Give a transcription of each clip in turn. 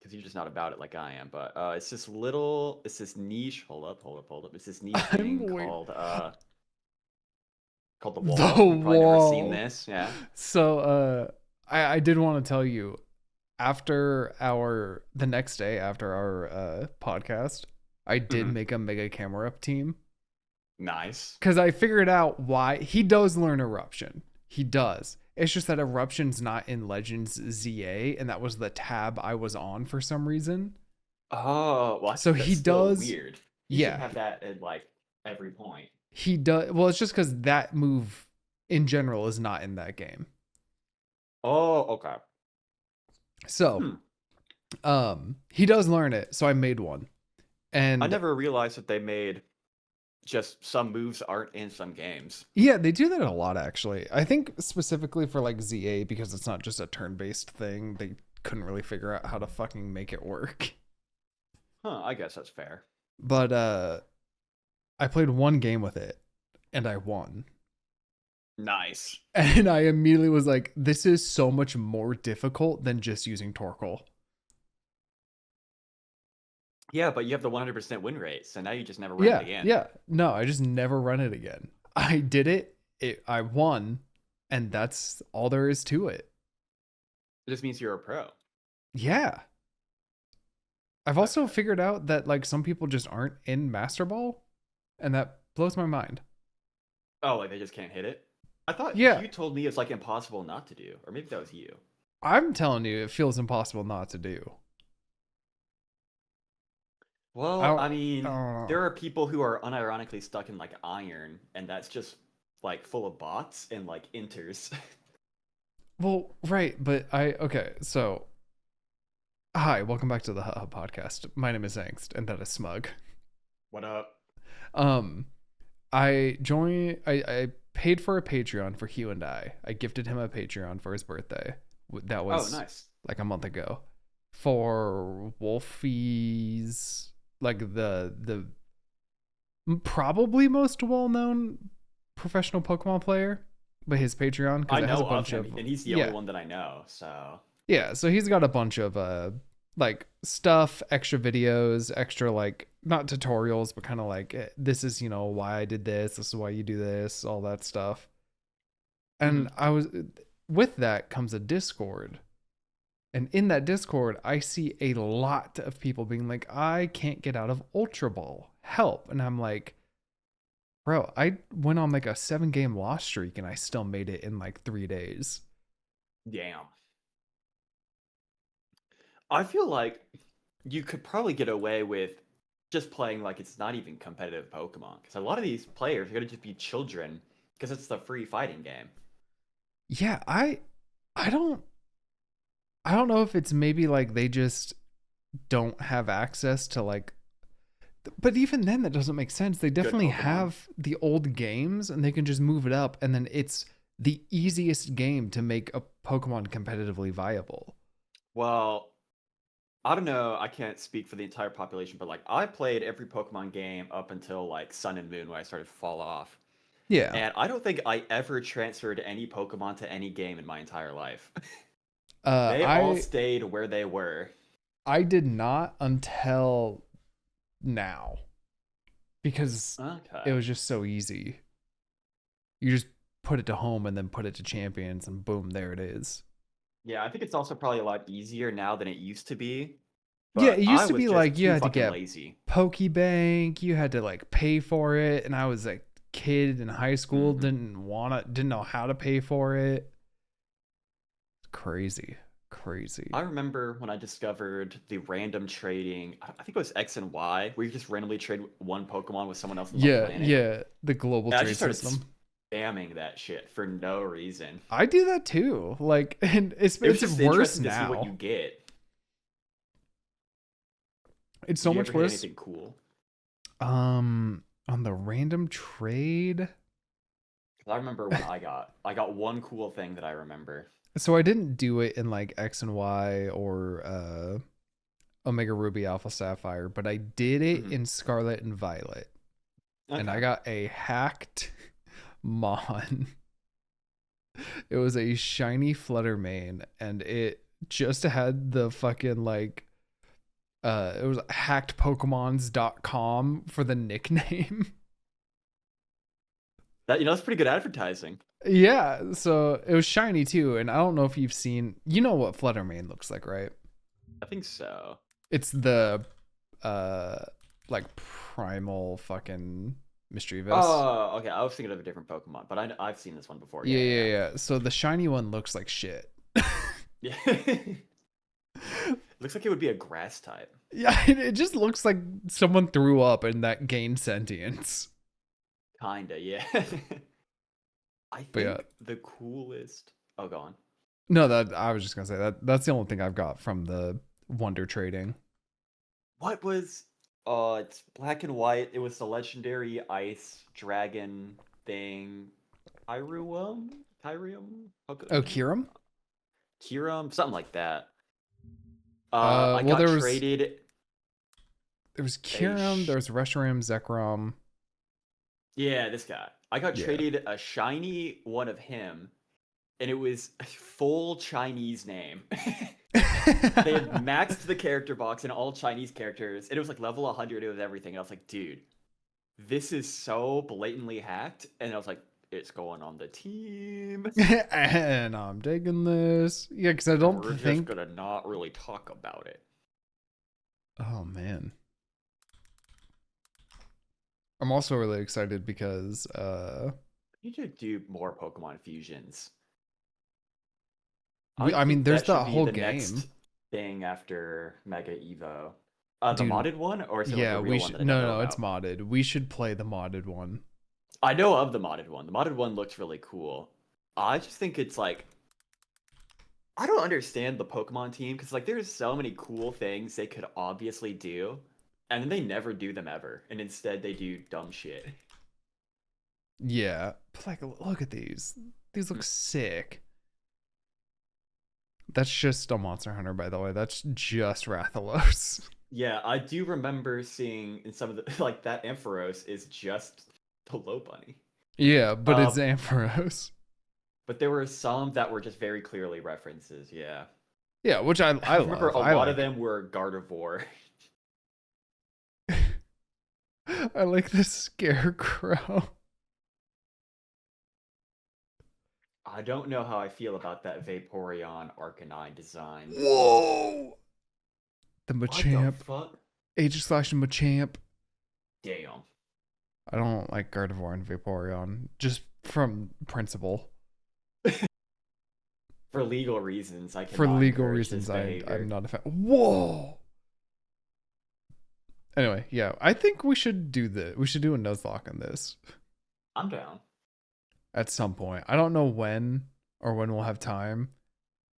because you're just not about it like I am. But it's this niche. Hold up. It's this niche I'm thing wait. called the The wall. You've probably never seen wall. this. Yeah. So I did want to tell you after the next day after our podcast, I did Hmm. make a mega camera up team Nice. because I figured out why he does learn eruption. He does. It's just that eruption's not in Legends ZA, and that was the tab I was on for some reason. Oh, well, I So think he that's still does. weird. You should Yeah, have that at like every point. he does. Well, it's just because that move in general is not in that game. Oh, okay. So Hmm. he does learn it. So I made one, I and never realized that they made just some moves aren't in some games. yeah, they do that a lot actually. I think specifically for like ZA because it's not just a turn-based thing. They couldn't really figure out how to fucking make it work. Huh, I guess that's fair. But I played one game with it and I won. Nice. And I immediately was like, this is so much more difficult than just using Torkoal. Yeah, but you have the 100% win rate, so now you just never run it Yeah, again. yeah. No, I just never run it again. I did it, I won, and that's all there is to it. It just means you're a pro. Yeah. I've also Okay. figured out that like some people just aren't in Master Ball, and that blows my mind. Oh, like they just can't hit it? I thought Yeah, you told me it's like impossible not to do, or maybe that was you. I'm telling you, it feels impossible not to do. I Well, don't, I I mean, don't know. there are people who are unironically stuck in like iron, and that's just like full of bots and like inters. Well, right, but okay, so hi, welcome back to the podcast. My name is Angst, and that is Smug. What up? Um, I paid for a Patreon for Hugh and I gifted him a Patreon for his birthday. That Oh, was nice. like a month ago. For Wolfie's like the probably most well known professional Pokemon player, but his Patreon because I it has a know of bunch him, of and he's the only yeah one that I know, so. yeah. So he's got a bunch of like stuff, extra videos, extra like not tutorials, but kind of like this is why I did this. This is why you do this, all that stuff. Mhm. And I was with that comes a Discord. And in that Discord, I see a lot of people being like, I can't get out of Ultra Ball. Help. And I'm like, bro, I went on like a 7 game loss streak and I still made it in like 3 days. Damn. I feel like you could probably get away with just playing like it's not even competitive Pokemon, because a lot of these players are gonna just be children because it's the free fighting game. Yeah, I don't I don't know if it's maybe like they just don't have access to like but even then that doesn't make sense. They Good definitely Pokemon. have the old games and they can just move it up and then it's the easiest game to make a Pokemon competitively viable. Well, I don't know. I can't speak for the entire population, but like I played every Pokemon game up until like Sun and Moon, when I started to fall off. Yeah. And I don't think I ever transferred any Pokemon to any game in my entire life. Uh They all I stayed where they were. I did not until now because it Okay. was just so easy. You just put it to home and then put it to champions and boom, there it is. Yeah, I think it's also probably a lot easier now than it used to be. Yeah, it But I used to was be just like you too had to fucking get lazy. Pokebank, you had to like pay for it, and I was a kid in high school, Hmm. didn't know how to pay for it. Crazy, I crazy. remember when I discovered the random trading, I think it was X and Y, where you just randomly trade one Pokemon with someone else on the Yeah, planet. yeah, the global And I just trade started system. spamming that shit for no reason. I do that too. Like, and It was it's just worse interesting to see what you now. get. It's so Did you much ever hit worse. anything cool? On the random trade. 'Cause I remember when I got one cool thing that I remember. So I didn't do it in like X and Y or Omega Ruby Alpha Sapphire, but I did it Hmm. in Scarlet and Violet. And I Okay. got a hacked Mon. It was a shiny Fluttermane and it just had the fucking like It was hackedpokemons.com for the nickname. That's pretty good advertising. Yeah, so it was shiny too, and I don't know if you've seen, you know what Fluttermane looks like, right? I think so. It's the uh like primal fucking mischievous. Oh, okay. I was thinking of a different Pokemon, but I've seen this one before. Yeah, Yeah, yeah, yeah, yeah. So the shiny one looks like shit. yeah. Yeah. Looks like it would be a grass type. Yeah, it just looks like someone threw up and that gained sentience. Kinda, yeah. I But yeah, think the coolest. Oh, go on. no, that I was just gonna say that's the only thing I've got from the Wonder Trading. What was? It's black and white. It was the legendary ice dragon thing. Kyrium? Oh, Kiram? Kiram? Something like that. I Well, got there was traded a. Kiram, there was Reshiram, Zekrom. Yeah, this guy. I got Yeah. traded a shiny one of him, and it was a full Chinese name. They had maxed the character box in all Chinese characters, and it was like level 100. It was everything. And I was like, dude, this is so blatantly hacked. And I was like, it's going on the team. And I'm digging this. Yeah, because I And don't we're just think. gonna not really talk about it. Oh man. I'm also really excited because We need to do more Pokemon fusions. I mean, think there's that should that be whole the game. next thing after Mega Evo. The Dude, modded one, or is it like yeah, the we real one should that I don't know no, it's about? modded. We should play the modded one. I know of the modded one. The modded one looks really cool. I just think it's like I don't understand the Pokemon team because like there's so many cool things they could obviously do, and then they never do them ever, and instead they do dumb shit. Yeah. But like look at these. These look Mm. sick. That's just a Monster Hunter, by the way. That's just Rathalos. Yeah, I do remember seeing in some of the like that Ampharos is just the low bunny. Yeah, but it's Um, Ampharos. but there were some that were just very clearly references. Yeah, Yeah, which I I remember love. a I lot of like. them were Gardevoir. I like the scarecrow. I don't know how I feel about that Vaporeon Arcanine design. Whoa! The What the Machamp. fuck? Aegislash and Machamp. Damn. I don't like Gardevoir and Vaporeon. Just from principle. For legal reasons, I For cannot legal encourage this reasons, I'm behavior. not a fan. Whoa! Anyway, yeah, I think we should do we should do a Nuzlocke on this I'm down. at some point. I don't know when or when we'll have time.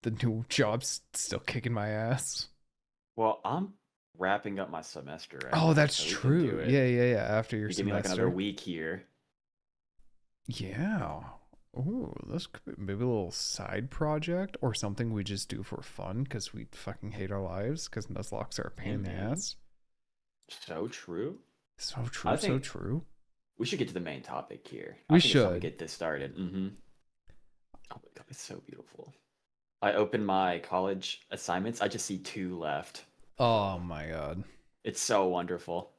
The new job's still kicking my ass. Well, I'm wrapping up my semester right Oh, now, that's so we can true. do it. Yeah, yeah, yeah. After your You give me like another semester. week here. Yeah. Ooh, this could be maybe a little side project or something we just do for fun because we fucking hate our lives because Nuzlocks are a pain in the Amen. ass. So true. So true, I so think true. we should get to the main topic here. We I think it's time to should. get this started. Oh my god, it's so beautiful. I open my college assignments. I just see 2 left. Oh my god. It's so wonderful.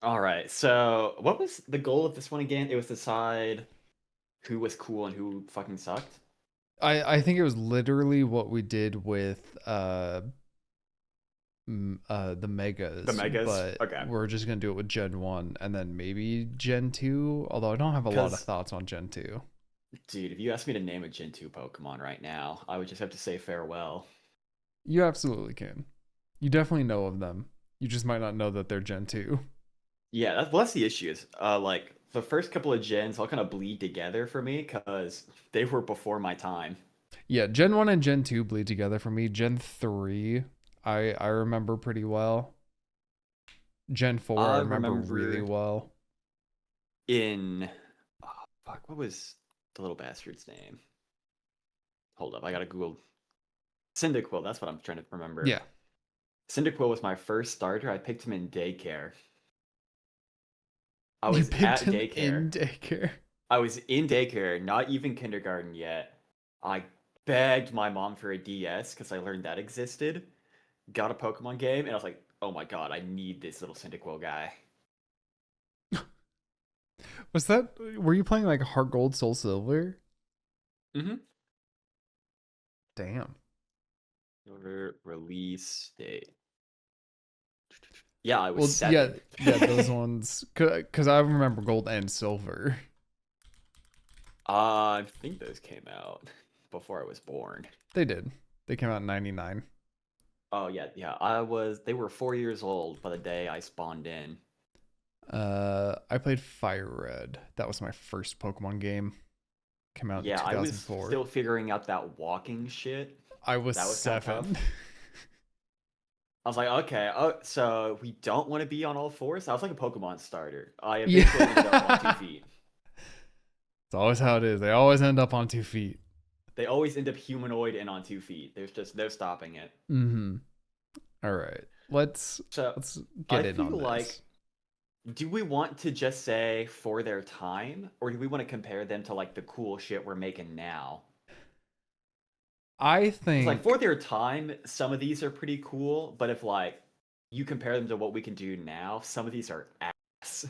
All right. So, what was the goal of this one again? It was to decide who was cool and who fucking sucked. I think it was literally what we did with the megas. The megas? But Okay. we're just gonna do it with Gen 1 and then maybe Gen 2. Although I don't have a lot of 'Cause- thoughts on Gen 2. Dude, if you asked me to name a Gen 2 Pokemon right now, I would just have to say farewell. You absolutely can. You definitely know of them. You just might not know that they're Gen 2. Yeah, that's the issue is like the first couple of gens all kind of bleed together for me because they were before my time. Yeah, Gen 1 and Gen 2 bleed together for me. Gen 3, I remember pretty well. Gen 4, I I remember really remember well. in fuck, what was the little bastard's name? Hold up, I gotta Google Cyndaquil. That's what I'm trying to remember. Yeah. Cyndaquil was my first starter. I picked him in daycare. I You was picked at him daycare. in daycare. I was in daycare, not even kindergarten yet. I begged my mom for a DS because I learned that existed. got a Pokemon game, and I was like, oh my god, I need this little Cyndaquil guy. Was that, were you playing like Heart Gold, Soul Silver? Mm-hmm. Damn. Release date. Yeah, I was Well, yeah, 7. yeah, those ones, because I remember Gold and Silver. I think those came out before I was born. They did. They came out in 99. Oh yeah, yeah. They were 4 years old by the day I spawned in. I played Fire Red. That was my first Pokemon game. Came out in Yeah, I was 2004. still figuring out that walking shit. I was That was kinda 7. tough. I was like, okay, oh, so we don't want to be on all fours? I was like a Pokemon starter. I eventually ended up on 2 Yeah. feet. It's always how it is. They always end up on 2 feet. They always end up humanoid and on 2 feet. There's just no stopping it. Mm-hmm. All right. Let's So get I in feel on like, this. do we want to just say for their time, or do we want to compare them to like the cool shit we're making now? I It's like think for their time, some of these are pretty cool, but if like you compare them to what we can do now, some of these are ass.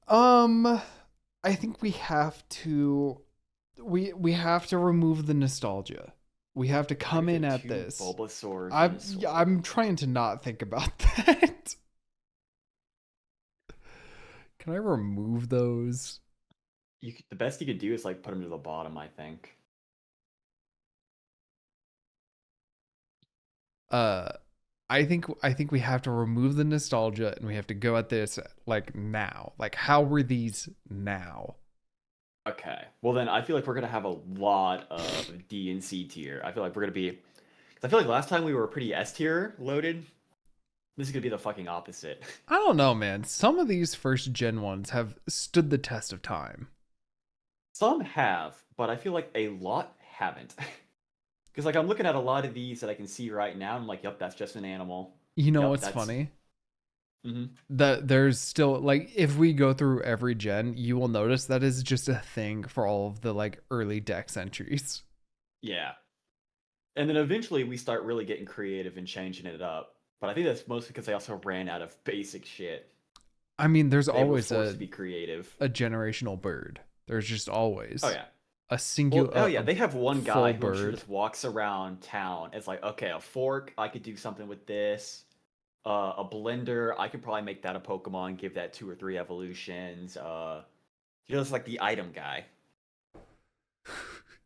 um I think we have to remove the nostalgia. We have to come in at this. Bulbasaurs I'm and a sword. I'm trying to not think about that. Can I remove those? The best you could do is like put them to the bottom, I think. Uh I think we have to remove the nostalgia and we have to go at this like now. Like how were these now? Okay. Well, then I feel like we're gonna have a lot of D and C tier. I feel like we're gonna be. 'Cause I feel like last time we were pretty S tier loaded. This is gonna be the fucking opposite. I don't know, man. Some of these first gen ones have stood the test of time. Some have, but I feel like a lot haven't. Because like I'm looking at a lot of these that I can see right now, and I'm like, yep, that's just an animal. You know Yep, what's that's. funny? Hmm. That there's still like if we go through every gen, you will notice that is just a thing for all of the like early dex entries. Yeah. And then eventually we start really getting creative and changing it up. But I think that's mostly because they also ran out of basic shit. I mean, there's They were always forced to be creative. a generational bird. There's just always Oh yeah. a Well, singular oh yeah, they have one full guy who I'm sure bird. just walks around town. It's like, okay, a fork, I could do something with this. A blender, I could probably make that a Pokemon, give that 2 or 3 evolutions. It's like the item guy.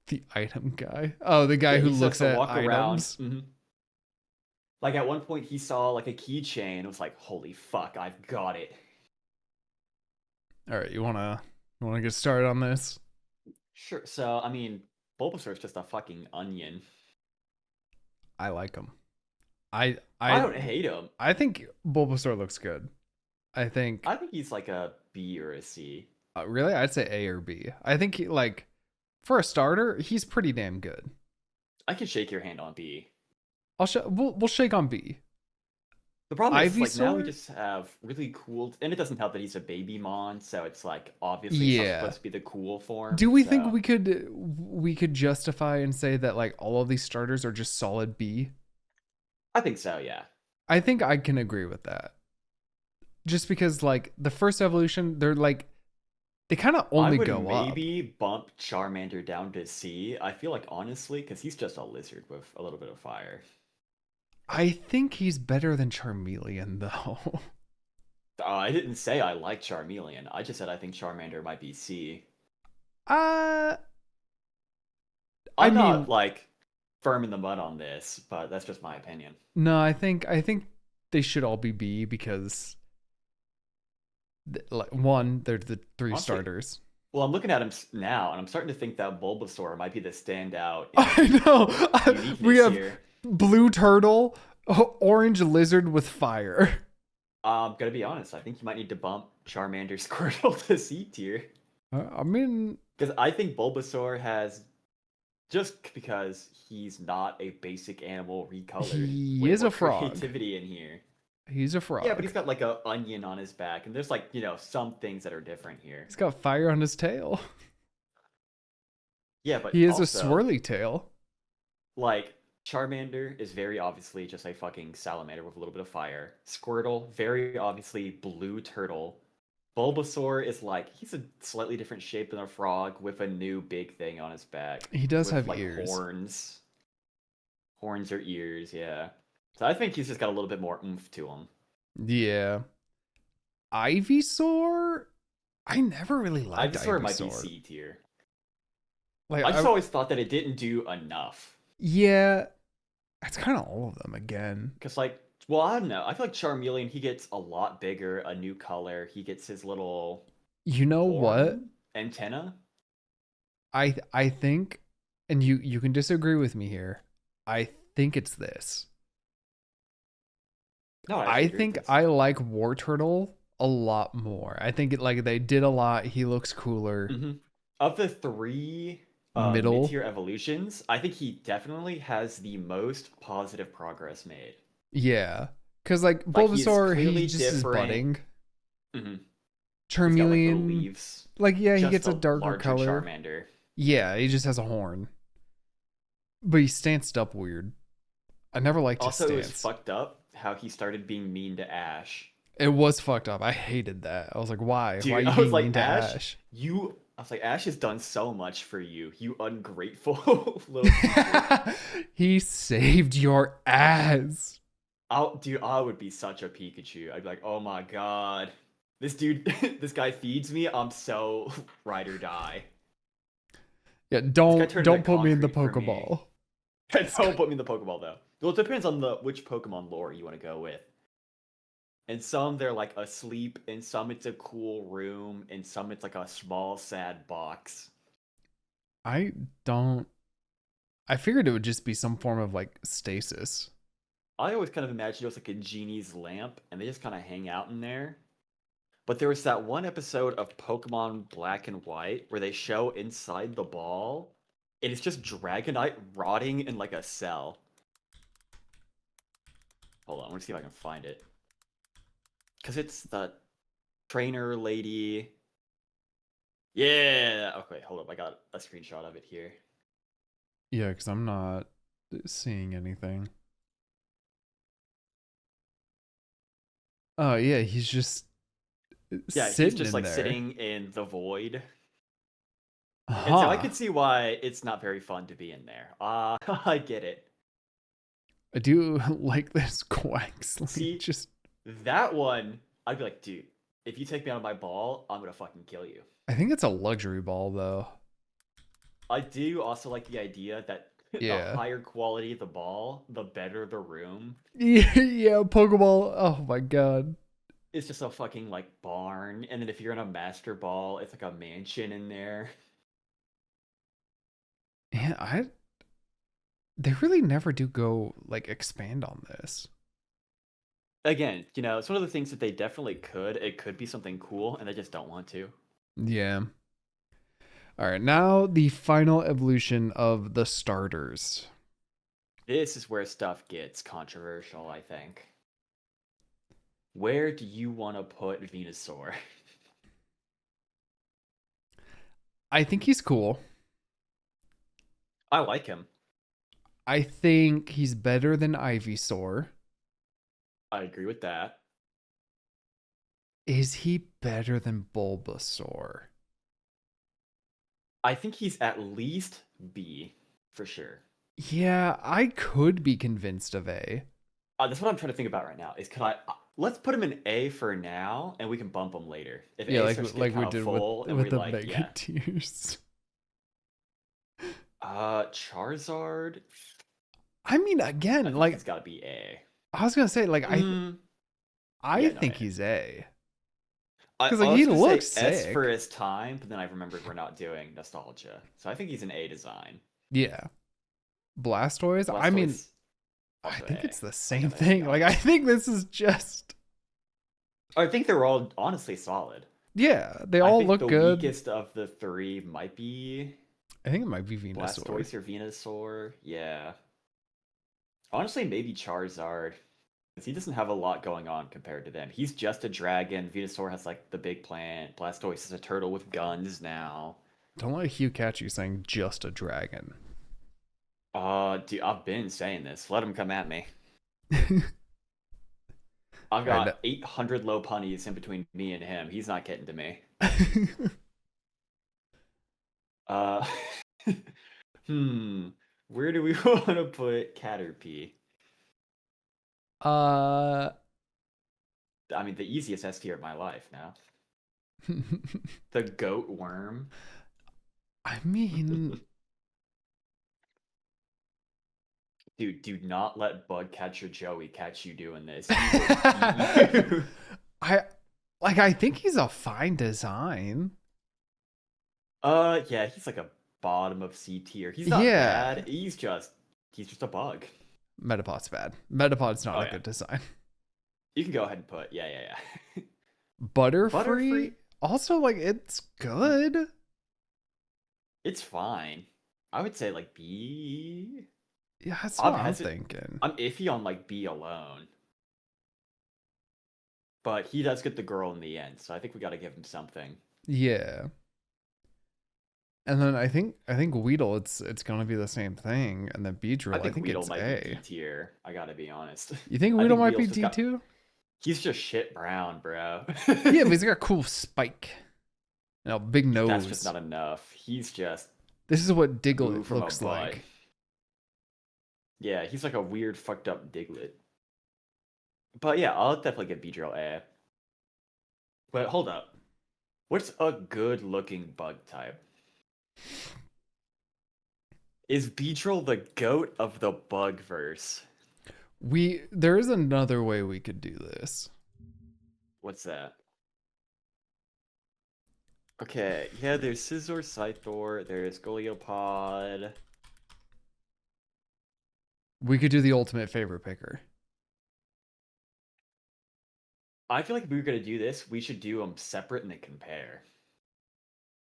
The item guy. Oh, the guy Yeah, who he looks starts to at walk around. items. Like at one point, he saw like a keychain. It was like, holy fuck, I've got it. All right, you wanna get started on this? Sure. So I mean, Bulbasaur is just a fucking onion. I like him. I I I don't hate him. I think Bulbasaur looks good. I think he's like a B or a C. Really, I'd say A or B. I think like for a starter, he's pretty damn good. I can shake your hand on B. We'll shake on B. The problem is, like, now we Ivysaur? just have really cool, and it doesn't help that he's a baby mon, so it's like obviously it's not Yeah. supposed to be the cool form. Do we So think we could justify and say that like all of these starters are just solid B? I think so, yeah. I think I can agree with that. Just because like the first evolution, they're like they kind of I only would go up. maybe bump Charmander down to C. I feel like honestly, because he's just a lizard with a little bit of fire. I think he's better than Charmeleon though. I didn't say I like Charmeleon. I just said I think Charmander might be C. uh I I'm not mean, like firm in the mud on this, but that's just my opinion. no, I think they should all be B because like one, they're the three Honestly, starters. well, I'm looking at him now, and I'm starting to think that Bulbasaur might be the standout I in know. We uniqueness have here. blue turtle, orange lizard with fire. I'm gonna be honest. I think you might need to bump Charmander Squirtle to C tier I mean, because I think Bulbasaur has just because he's not a basic animal recolored. he way is more a frog. creativity in here. He's a frog. Yeah, but he's got like a onion on his back, and there's like some things that are different here. He's got fire on his tail. Yeah, but He is also a swirly tail. like Charmander is very obviously just a fucking salamander with a little bit of fire. Squirtle, very obviously blue turtle. Bulbasaur is like he's a slightly different shape than a frog with a new big thing on his back He does with have like ears. horns or ears, yeah. So I think he's just got a little bit more oomph to him. Yeah. Ivysaur? I never really liked Ivysaur might be Ivysaur. C tier. Like I just always thought that it didn't do enough. yeah, it's kind of all of them again. Cause like, well, I don't know. I feel like Charmeleon he gets a lot bigger, a new color. He gets his little You know what? horn antenna. I think, and you can disagree with me here. I think it's this. No, I I actually agree with think this. I like War Turtle a lot more. I think like they did a lot. He looks cooler. Of the three Middle. mid-tier evolutions, I think he definitely has the most positive progress made. Yeah, because like Like he is Bulbasaur, he clearly just is different. budding. Mm-hmm. He's got like little Charmeleon, leaves. like yeah, he Just gets a a darker larger color. Charmander. Yeah, he just has a horn, but he stanced up weird. I never liked his Also, it was stance. fucked up how he started being mean to Ash. It was fucked up. I hated that. I was like, why? Dude, Why are you I being was like, mean to Ash, Ash? I was like, Ash has done so much for you, you ungrateful little creature. He saved your ass. Dude, I would be such a Pikachu. I'd be like, oh my god. This dude, this guy feeds me, I'm so ride or die. Yeah, This guy turned don't into put me in the concrete for me. Pokeball. Don't put me in the Pokeball, though. Well, it depends on which Pokemon lore you want to go with. In some, they're like asleep. In some, it's a cool room. In some, it's like a small, sad box. I don't. I figured it would just be some form of like stasis. I always kind of imagined it was like a genie's lamp, and they just kind of hang out in there. But there was that one episode of Pokemon Black and White where they show inside the ball, and it's just Dragonite rotting in like a cell. Hold on, let me see if I can find it. Because it's the trainer lady. Yeah! Okay, hold up, I got a screenshot of it here. Yeah, because I'm not seeing anything. Oh yeah, he's just Yeah, sitting he's just in like there. sitting in the void. Huh. And so I could see why it's not very fun to be in there. I get it. I do like this Quaxley. See, Just that one, I'd be like, dude, if you take me out of my ball, I'm gonna fucking kill you. I think it's a luxury ball though. I do also like the idea that Yeah. the higher quality the ball, the better the room. Yeah, Pokeball. Oh my god. It's just a fucking like barn, and then if you're in a master ball, it's like a mansion in there. Yeah, they really never do go like expand on this. Again, you know, it's one of the things that they definitely could. It could be something cool, and they just don't want to. Yeah. All right, now the final evolution of the starters. This is where stuff gets controversial, I think. Where do you want to put Venusaur? I think he's cool. I like him. I think he's better than Ivysaur. I agree with that. Is he better than Bulbasaur? I think he's at least B, for sure. Yeah, I could be convinced of A. That's what I'm trying to think about right now. Is could I let's put him in A for now, and we can bump him later. If Yeah, A like starts to get like we kind of did full, and with we're the like, mega yeah. tiers. Charizard. I mean, I again, think like he's got to be A. I was gonna say, like I Yeah, no, think yeah. he's A. I 'Cause, I like, was he gonna looks say S sick. for his time, but then I remembered we're not doing nostalgia, so I think he's an A design. Yeah, Blastoise. I mean, Blastoise, I also think A. it's the same gotta thing. be Like I honest. think this is just I think they're all honestly solid. yeah, they I all think look the good. weakest of the three might be I think it might be Venusaur. Blastoise or Venusaur. Yeah. Honestly, maybe Charizard. Because he doesn't have a lot going on compared to them. He's just a dragon. Venusaur has like the big plant. Blastoise is a turtle with guns now. Don't let Hugh catch you saying just a dragon. Dude, I've been saying this. Let him come at me. I've Right. got 800 low punnies in between me and him. He's not getting to me. Uh, hmm. Where do we want to put Caterpie? uh, I mean, the easiest S tier of my life now. The goat worm. I mean, Dude, do not let Bug Catcher Joey catch you doing this. He will beat you. I think he's a fine design. Yeah, he's like a bottom of C tier. He's not Yeah. bad. He's just a bug. Metapod's bad. Metapod's not Oh, a yeah. good design. You can go ahead and put yeah. Butterfree, Butterfree? also like it's good. It's fine. I would say like B. Yeah, that's I'm what I'm hesitant. thinking. I'm iffy on like B alone. But he does get the girl in the end, so I think we got to give him something. Yeah. And then I think Weedle, it's gonna be the same thing, and then Beedrill, I think Weedle it's might A. be D tier. I gotta be honest. You think I Weedle think might be Weedle's just D2? He's just shit brown, bro. Yeah, but he's got a cool spike. Big nose. That's just not enough. He's just This is what blue Diglett from a looks bud. like. Yeah, he's like a weird, fucked up Diglett. But yeah, I'll definitely give Beedrill A. But hold up. What's a good looking bug type? Is Beedrill the goat of the bug verse? There is another way we could do this. What's that? Okay, yeah, there's Scizor, Scythor, there's Goliopod. We could do the ultimate favorite picker. I feel like if we were gonna do this, we should do them separate and then compare.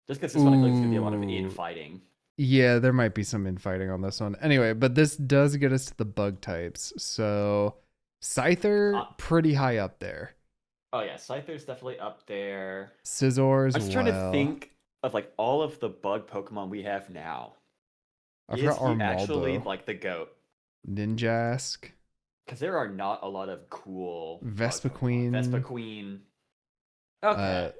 Just because this one I feel like there's gonna be a lot of Ooh. infighting. Yeah, there might be some infighting on this one. Anyway, but this does get us to the bug types. So Scyther, pretty high up there. Oh yeah, Scyther's definitely up there. Scizor's I'm just trying to think of like all of the bug Pokemon we have now. I Is forgot he actually Armaldo. like the goat? Ninjask. Because there are not a lot of cool bug Vespiquen. Pokemon. Vespiquen. Okay.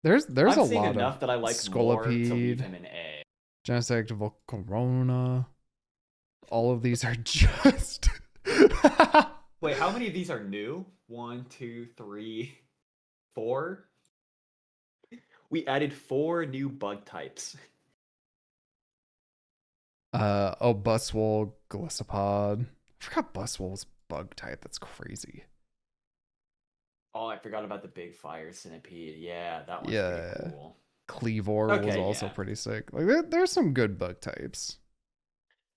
There's I'm a seeing lot enough of that I like more to leave Scolipede, him in A. Genesect, Volcarona. All of these are just Wait, how many of these are new? 1, 2, 3, 4? We added 4 new bug types. Buswole, Gliscopod. I forgot Buswole's bug type. That's crazy. Oh, I forgot about the big fire centipede. Yeah, that one's Yeah. pretty cool. Cleavor was Okay, also yeah. pretty sick. Like there's some good bug types.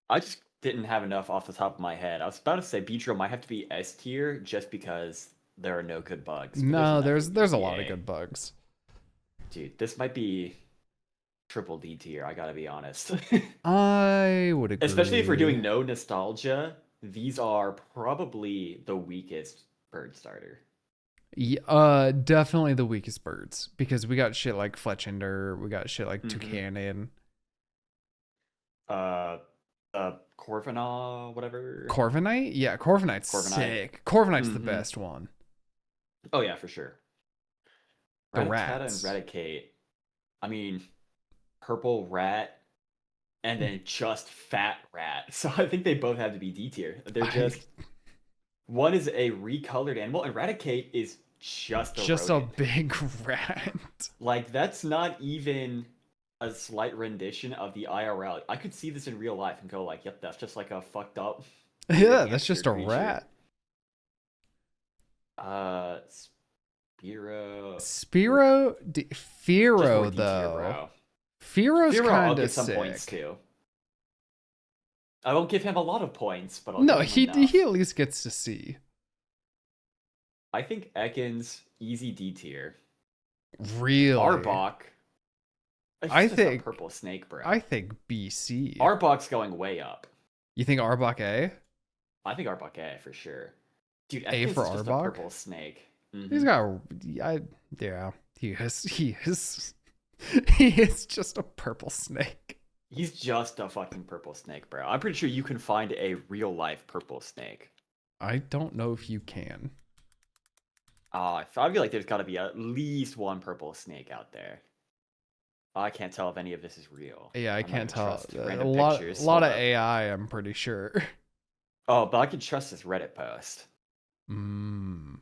I just didn't have enough off the top of my head. I was about to say Beedrill might have to be S tier just because there are no good bugs. but No, enough there's for a lot of EPA. good bugs. Dude, this might be triple D tier, I gotta be honest. I would agree. Especially if we're doing no nostalgia, these are probably the weakest bird starter. Definitely the weakest birds because we got shit like Fletchinder, we got shit like Toucanon. Corviknight, whatever. Corviknight? Yeah, Corviknight's sick. Corviknight's the best one. Oh yeah, for sure. The Rattata rats. and Raticate. I mean, purple rat, and then just fat rat. So I think they both have to be D tier. They're just one is a recolored animal, and Raticate is just a rodent. big rat. Like that's not even a slight rendition of the IRL. I could see this in real life and go like, "Yep, that's just like a fucked up." Yeah, that's just a creature. rat. Spearow. Firo Just more D tier, though. bro. Firo's I'll kind give of some sick. points too. I won't give him a lot of points, but I'll No, give he him enough. at least gets to see. I think Ekans easy D tier. Really? Arbok. It's I just think a purple snake, bro. I think BC. Arbok's going way up. You think Arbok A? I think Arbok A for sure. Dude, A Ekans for is just a Arbok? purple snake. He's got yeah, he is he is he is just a purple snake. He's just a fucking purple snake, bro. I'm pretty sure you can find a real life purple snake. I don't know if you can. I feel like there's got to be at least one purple snake out there. I can't tell if any of this is real. Yeah, I I'm not can't gonna tell. trust A random lot, pictures. lot Hold of up. AI, I'm pretty sure. Oh, but I can trust this Reddit post. Mm.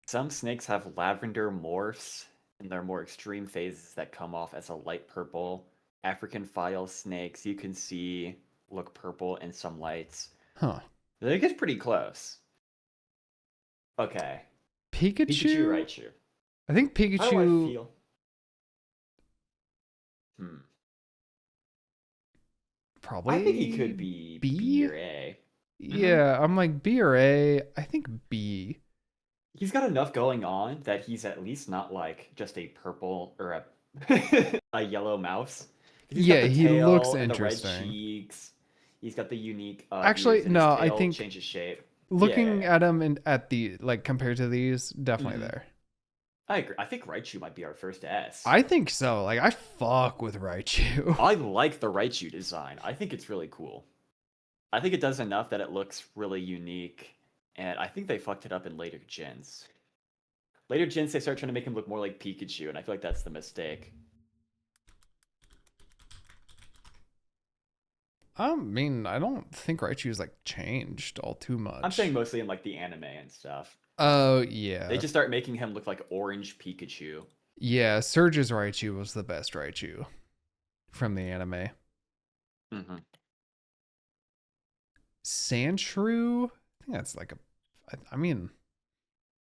Some snakes have lavender morphs in their more extreme phases that come off as a light purple. African file snakes you can see look purple in some lights. Huh. I think it's pretty close. Okay. Pikachu, Pikachu? Raichu. I think How do I Pikachu feel? Hmm. probably I think he could be B B. or A. Yeah, I'm like B or A. I think B. He's got enough going on that he's at least not like just a purple or a a yellow mouse. 'Cause he's got Yeah, the he looks tail and the red interesting. cheeks. He's got the unique Actually, ears, and his no, I tail think changes shape. looking Yeah, at him and at the like compared to these, definitely hmm there. I agree. I think Raichu might be our first S. I think so. Like I fuck with Raichu. I like the Raichu design. I think it's really cool. I think it does enough that it looks really unique, and I think they fucked it up in later gens. Later gens, they start trying to make him look more like Pikachu, and I feel like that's the mistake. I mean, I don't think Raichu's like changed all too I'm much. saying mostly in like the anime and stuff. Oh They yeah. just start making him look like orange Pikachu. Yeah, Surge's Raichu was the best Raichu from the anime. hmm Sandshrew? I think that's like a. I mean,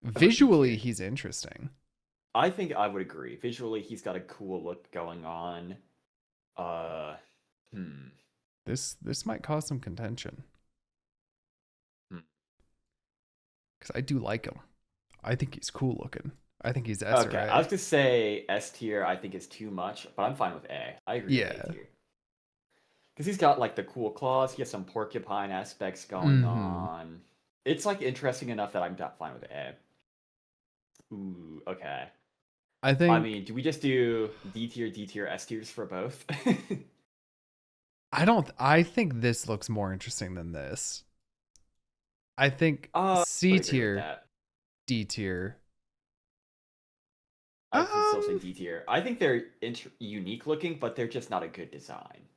How about D visually tier? he's interesting. I think I would agree. Visually, he's got a cool look going on. Uh, hmm. This might cause some contention hmm. because I do like him. I think he's cool looking. I think he's S or Okay, A. I was gonna say S tier. I think is too much, but I'm fine with A. I agree with Yeah. A tier because he's got like the cool claws. He has some porcupine aspects going Mm-hmm. on. It's like interesting enough that I'm not fine with A. Ooh, okay. I I think mean, do we just do D tier, S tiers for both? I don't. I think this looks more interesting than this. I think I C would agree with tier, that. D tier. I would still say D tier. I think they're unique looking, but they're just not a good design.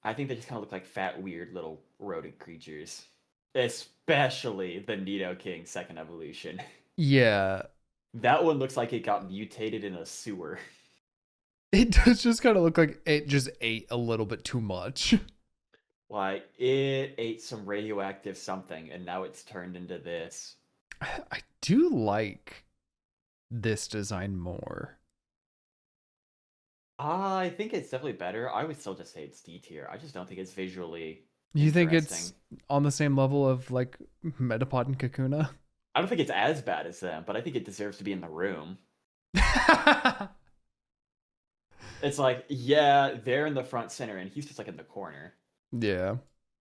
I think they just kind of look like fat, weird little rodent creatures. Especially the Nidoking second evolution. Yeah, That one looks like it got mutated in a sewer. it does just kind of look like it just ate a little bit too much. Like, it ate some radioactive something, and now it's turned into this. I do like this design more. I think it's definitely better. I would still just say it's D tier. I just don't think it's visually You think interesting. it's on the same level of like Metapod and Kakuna? I don't think it's as bad as them, but I think it deserves to be in the room. It's like, yeah, they're in the front center, and he's just like in the corner. Yeah,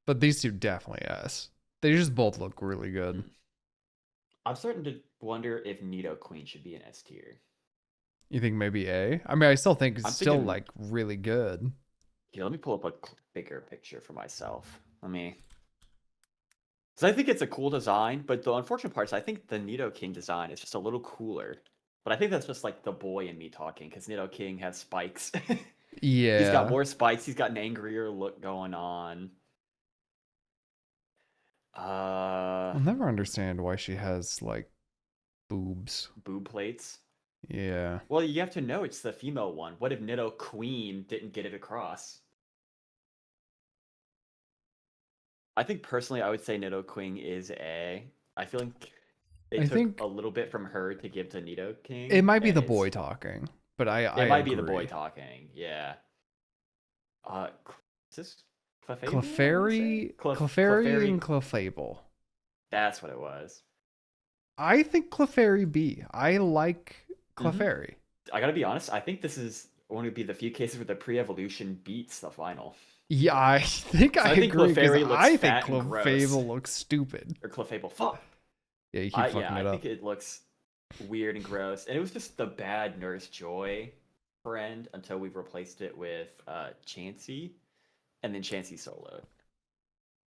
but these two definitely S. They just both look really good. Hmm. I'm starting to wonder if Nidoqueen should be an S tier. You think maybe A? I mean, I still think it's I'm still thinking, like really good. here, let me pull up a bigger picture for myself. Let me. Because I think it's a cool design, but the unfortunate part is I think the Nidoking design is just a little cooler. But I think that's just like the boy in me talking, because Nidoking has spikes. He's got Yeah, more spikes. He's got an angrier look going on. I'll never understand why she has like boobs. Boob plates. Yeah, Well, you have to know it's the female one. What if Nidoqueen didn't get it across? I think personally, I would say Nidoqueen is A. I feel like they I took think a little bit from her to give to Nidoking, it might be and the it's boy talking, but I it might be the boy agree. talking. Yeah. Uh, is this Clefable? I want to say Clefairy, and Clefable. That's what it was. I think Clefairy B. I like hmm Clefairy. I gotta be honest. I think this is one of be the few cases where the pre-evolution beats the final. Yeah, I think So I I think agree because Clefairy looks I think fat and gross, Clefable looks stupid. or Clefable. Fuck. Yeah, you keep Yeah, fucking I it think up. it looks weird and gross, and it was just the bad Nurse Joy friend until we've replaced it with Chansey, and then Chansey solo.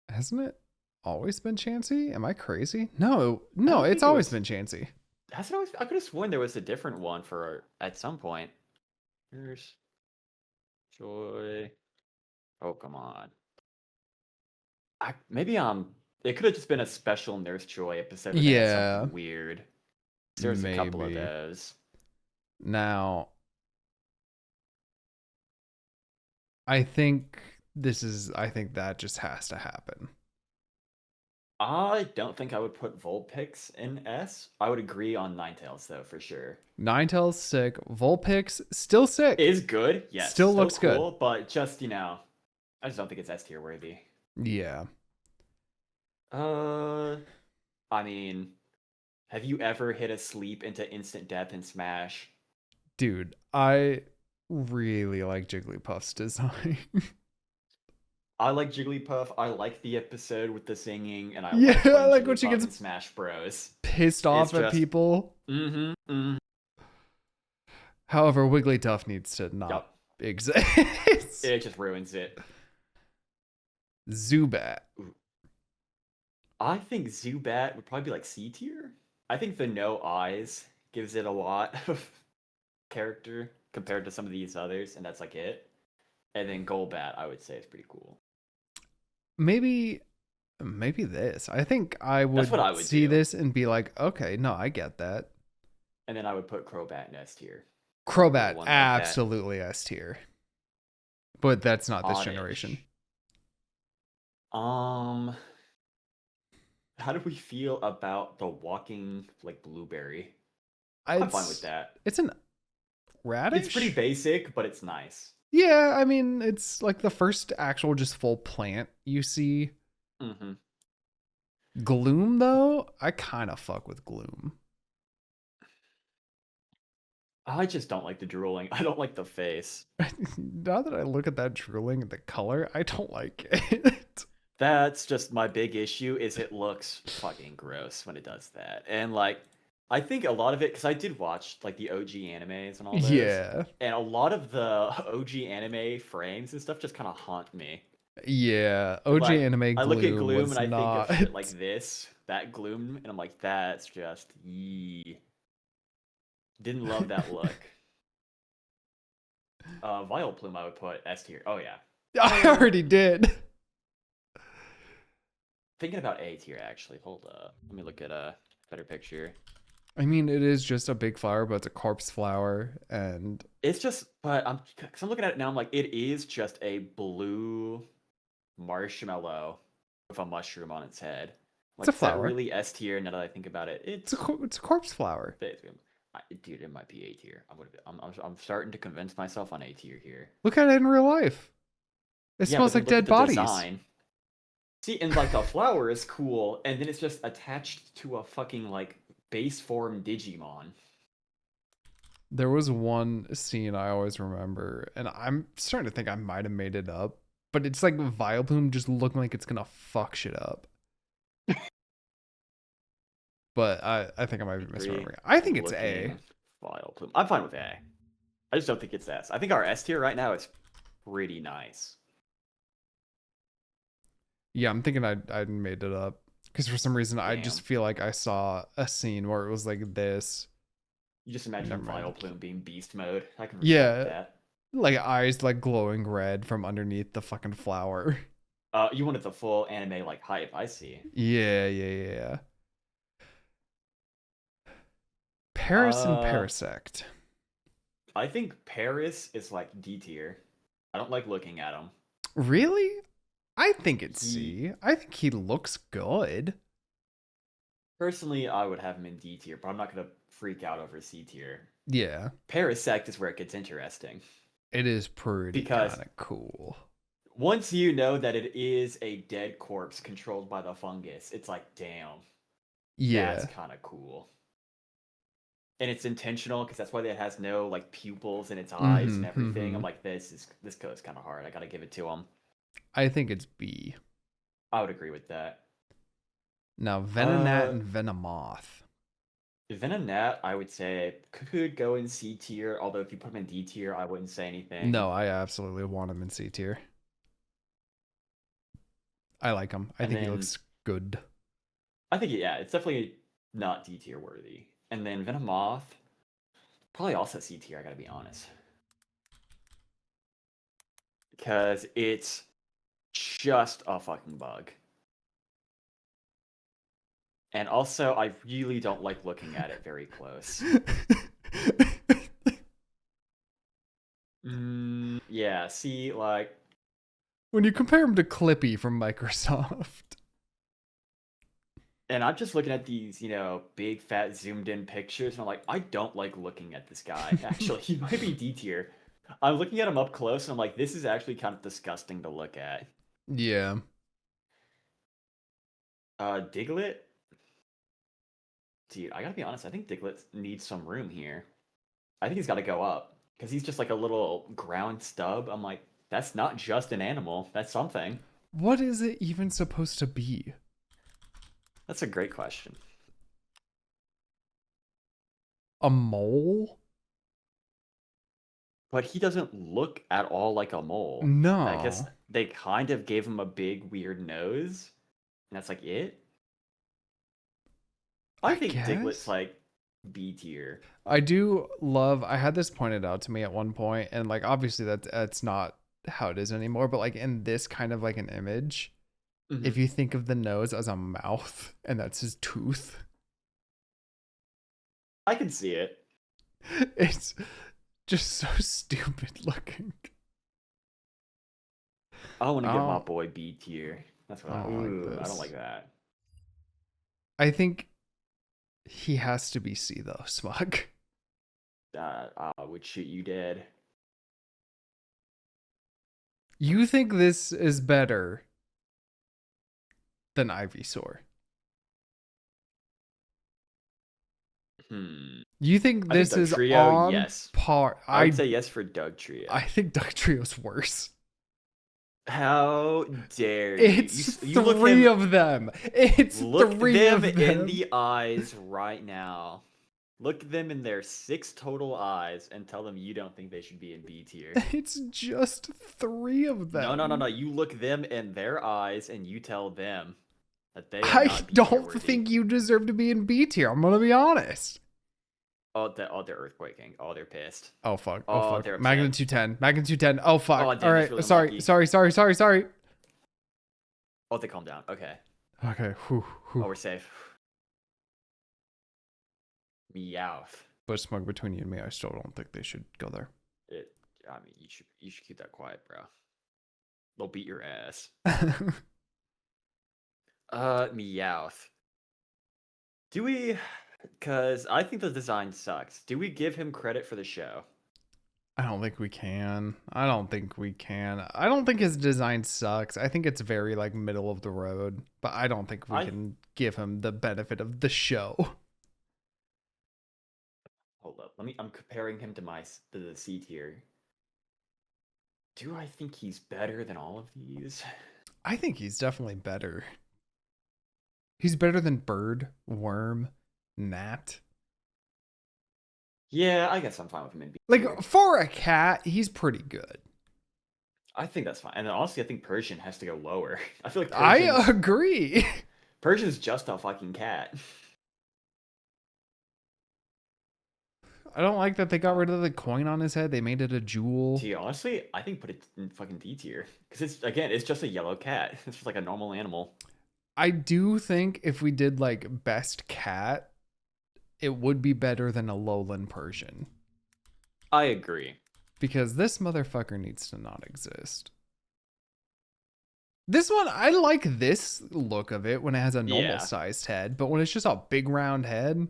Hasn't it always been Chansey? Am I crazy? I No, don't it's think it always was. been Chansey. Has it always? I could have sworn there was a different one for at some point. Here's Joy. Oh, come on. Maybe It could have just been a special Nurse Joy episode where they had Yeah, something weird. There's a couple of maybe. those. Now, I think I think that just has to happen. I don't think I would put Vulpix in S. I would agree on Ninetales though, for sure. Ninetales sick. Vulpix still sick. Is good, yes. Still So looks good. cool, but just, I just don't think it's S tier worthy. Yeah. I mean, have you ever hit a sleep into instant death in Smash? Dude, I really like Jigglypuff's design. I like Jigglypuff. I like the episode with the singing, and I Yeah, like I like Jigglypuff when she gets in Smash Bros. pissed off at people. Mm-hmm. However, Wigglytuff needs to not Yep. exist. It just ruins it. Zubat. I think Zubat would probably be like C tier. I think the no eyes gives it a lot of character compared to some of these others, and that's like it. And then Golbat, I would say, is pretty cool. Maybe this. I think I would, what I would see do. this and be like, okay, no, I get that. And then I would put Crobat in S tier. Crobat, One like absolutely S tier. But that's not this Oddish. generation. How do we feel about the walking like blueberry? I'm fine with that. It's an radish. It's pretty basic, but it's nice. Yeah, I mean, it's like the first actual just full plant you see. Mm-hmm. Gloom, though, I kind of fuck with Gloom. I just don't like the drooling. I don't like the face. Now that I look at that drooling and the color, I don't like it. That's just my big issue, is it looks fucking gross when it does that. And like, I think a lot of it, because I did watch like the OG animes and all those. Yeah. And a lot of the OG anime frames and stuff just kind of haunt me. Yeah. OG Like, anime Gloom I look at Gloom was and I not... think of shit like this, that Gloom, and I'm like, that's just yee. Didn't love that look. Vileplume I would put S tier. Oh yeah. I already did. Thinking about A tier actually. Hold up. Let me look at a better picture. I mean, it is just a big flower, but it's a corpse flower, and It's just, but I'm looking at it now. I'm like, it is just a blue marshmallow with a mushroom on its head. Like, it's a flower. Is that really S tier? Now that I think about it, It's a corpse flower. Dude, it might be A tier. I'm starting to convince myself on A tier here. Look at it in real life. It Yeah, smells but like then dead look at the bodies. design. See, and like the flower is cool, and then it's just attached to a fucking like base form Digimon. There was one scene I always remember, and I'm starting to think I might have made it up, but it's like Vileplume just looking like it's gonna fuck shit up. But I think I might be misremembering. I think it's A. Vileplume. I'm fine with A. I just don't think it's S. I think our S tier right now is pretty nice. Yeah, I'm thinking I made it up. Because for some reason, I just feel like I saw a scene where it was like this. You just imagine Vileplume being beast mode. I can respect that. Like eyes like glowing red from underneath the fucking flower. You wanted the full anime like hype, I see. Yeah. Paris and Parasect. I think Paris is like D tier. I don't like looking at him. Really? I think it's C. I think he looks good. Personally, I would have him in D tier, but I'm not gonna freak out over C tier. Yeah. Parasect is where it gets interesting. It is pretty kind of cool. Once you know that it is a dead corpse controlled by the fungus, it's like, damn. Yeah. That's kind of cool. And it's intentional because that's why it has no like pupils in its eyes and everything. I'm like, this code's kind of hard. I gotta give it to him. I think it's B. I would agree with that. Now, Venonat and Venomoth. Venonat, I would say, could go in C tier. Although if you put him in D tier, I wouldn't say anything. No, I absolutely want him in C tier. I like him. I And think he then looks good. I think yeah, it's definitely not D tier worthy. And then Venomoth, probably also C tier. I gotta be honest, because it's just a fucking bug. And also, I really don't like looking at it very close. Yeah, see, like, When you compare him to Clippy from Microsoft. and I'm just looking at these, big fat zoomed in pictures, and I'm like, I don't like looking at this guy. Actually, he might be D tier. I'm looking at him up close, and I'm like, this is actually kind of disgusting to look at. Yeah. Diglett? Dude, I gotta be honest, I think Diglett needs some room here. I think he's gotta go up, because he's just like a little ground stub. I'm like, that's not just an animal, that's something. What is it even supposed to be? That's a great question. A mole? But he doesn't look at all like a mole. I guess No. they kind of gave him a big weird nose, and that's like it. I I think Diglett's guess. like B tier. I do love, I had this pointed out to me at one point, and like obviously that's not how it is anymore, but like in this kind of like an image, Mhm. if you think of the nose as a mouth and that's his tooth, I can see it. it's just so stupid looking. I want to give my Oh, boy B tier. That's what I I. don't like Ooh, I don't this. like that. I think he has to be C though, Smug. I would shoot you dead. You think this is better than Ivysaur? Hmm. You think I think this Doug is Trio, on yes. par? I would say yes for Doug I Trio. think Duck Trio's worse. How dare you? It's You look three him. of them. It's Look three them of in them. the eyes right now. Look them in their 6 total eyes and tell them you don't think they should be in B tier. It's just three of No, no, no, no. them. You look them in their eyes and you tell them that they are I not B tier don't worthy. think you deserve to be in B tier. I'm gonna be honest. They're earthquaking. Oh, they're pissed. Oh fuck. Oh Oh, fuck. they're upset. Magnitude 10. Magnitude 10. Oh Oh, fuck. All damn, that's right. really Sorry. unlucky. Sorry. Oh, they calm down. Okay. Okay. Whew, Oh, whew. we're safe. Meowth. But Smug, between you and me, I still don't think they should go there. It. I mean, you should keep that quiet, bro. They'll beat your ass. Meowth. Do we? Because I think the design sucks. Do we give him credit for the show? I don't think we can. I don't think his design sucks. I think it's very like middle of the road, but I don't think we I can give him the benefit of the show. hold up. I'm comparing him to the C tier. Do I think he's better than all of these? I think he's definitely better. He's better than Bird, Worm, Gnat. Yeah, I guess I'm fine with him in B tier. Like for a cat, he's pretty good. I think that's fine. And then honestly, I think Persian has to go lower. I feel like I agree. Persian's just a fucking cat. I don't like that they got rid of the coin on his head. They made it a jewel. Gee, honestly, I think put it in fucking D tier because it's just a yellow cat. It's just like a normal animal. I do think if we did like best cat, it would be better than a lowland Persian. I agree. Because this motherfucker needs to not exist. This one, I like this look of it when it has a normal Yeah, sized head, but when it's just a big round head.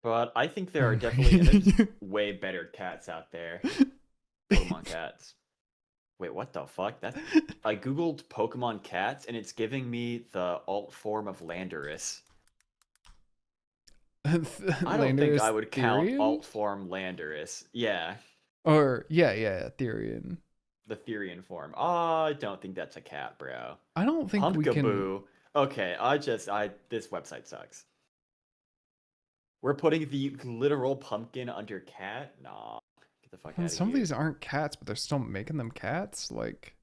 but I think there are definitely way better cats out there. Pokemon cats. Wait, what the fuck? I googled Pokemon cats and it's giving me the alt form of Landorus. I don't think I Landorus would count Therian? alt form Landorus. Yeah, Or, yeah, Therian. the Therian form. I don't think that's a cat, bro. I don't think we can. Pumpkaboo. Okay, this website sucks. We're putting the literal pumpkin under cat? Nah. Get the fuck And out of some of here. these aren't cats, but they're still making them cats. Like,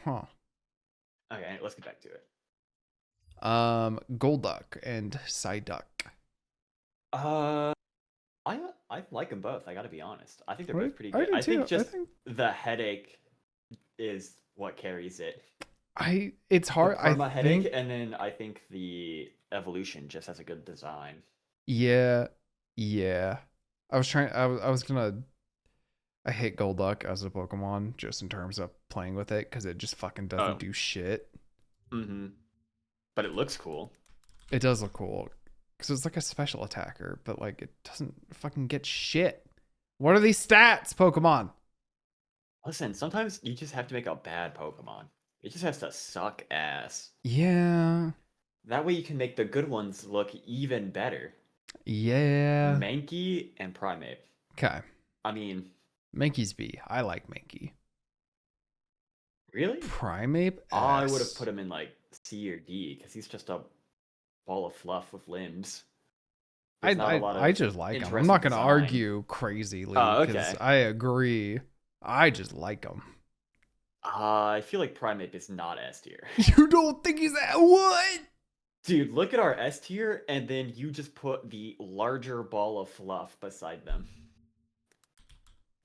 huh? Okay, let's get back to it. Golduck and Psyduck. Uh, I like them both. I gotta be honest. I think they're Right? both pretty I good. do I think too. I just think the headache is what carries it. it's The hard. I perma headache, think and then I think the evolution just has a good design. yeah, yeah. I was gonna. I hate Golduck as a Pokemon just in terms of playing with it because it just fucking doesn't Oh, do shit. mm-hmm. But it looks cool. It does look cool because it's like a special attacker, but like it doesn't fucking get shit. What are these stats, Pokemon? Listen, sometimes you just have to make a bad Pokemon. It just has to suck ass. Yeah, That way you can make the good ones look even better. yeah. Mankey and Primate. Okay, I mean, Mankey's B. I like Mankey. really? Primeape I would have S. put him in like C or D because he's just a ball of fluff with limbs. There's not a lot I of just like him. I'm interesting not gonna design. argue crazily Oh, because okay. I agree. I just like him. I feel like Primate is not S tier. You don't think he's that? What? Dude, look at our S tier, and then you just put the larger ball of fluff beside them.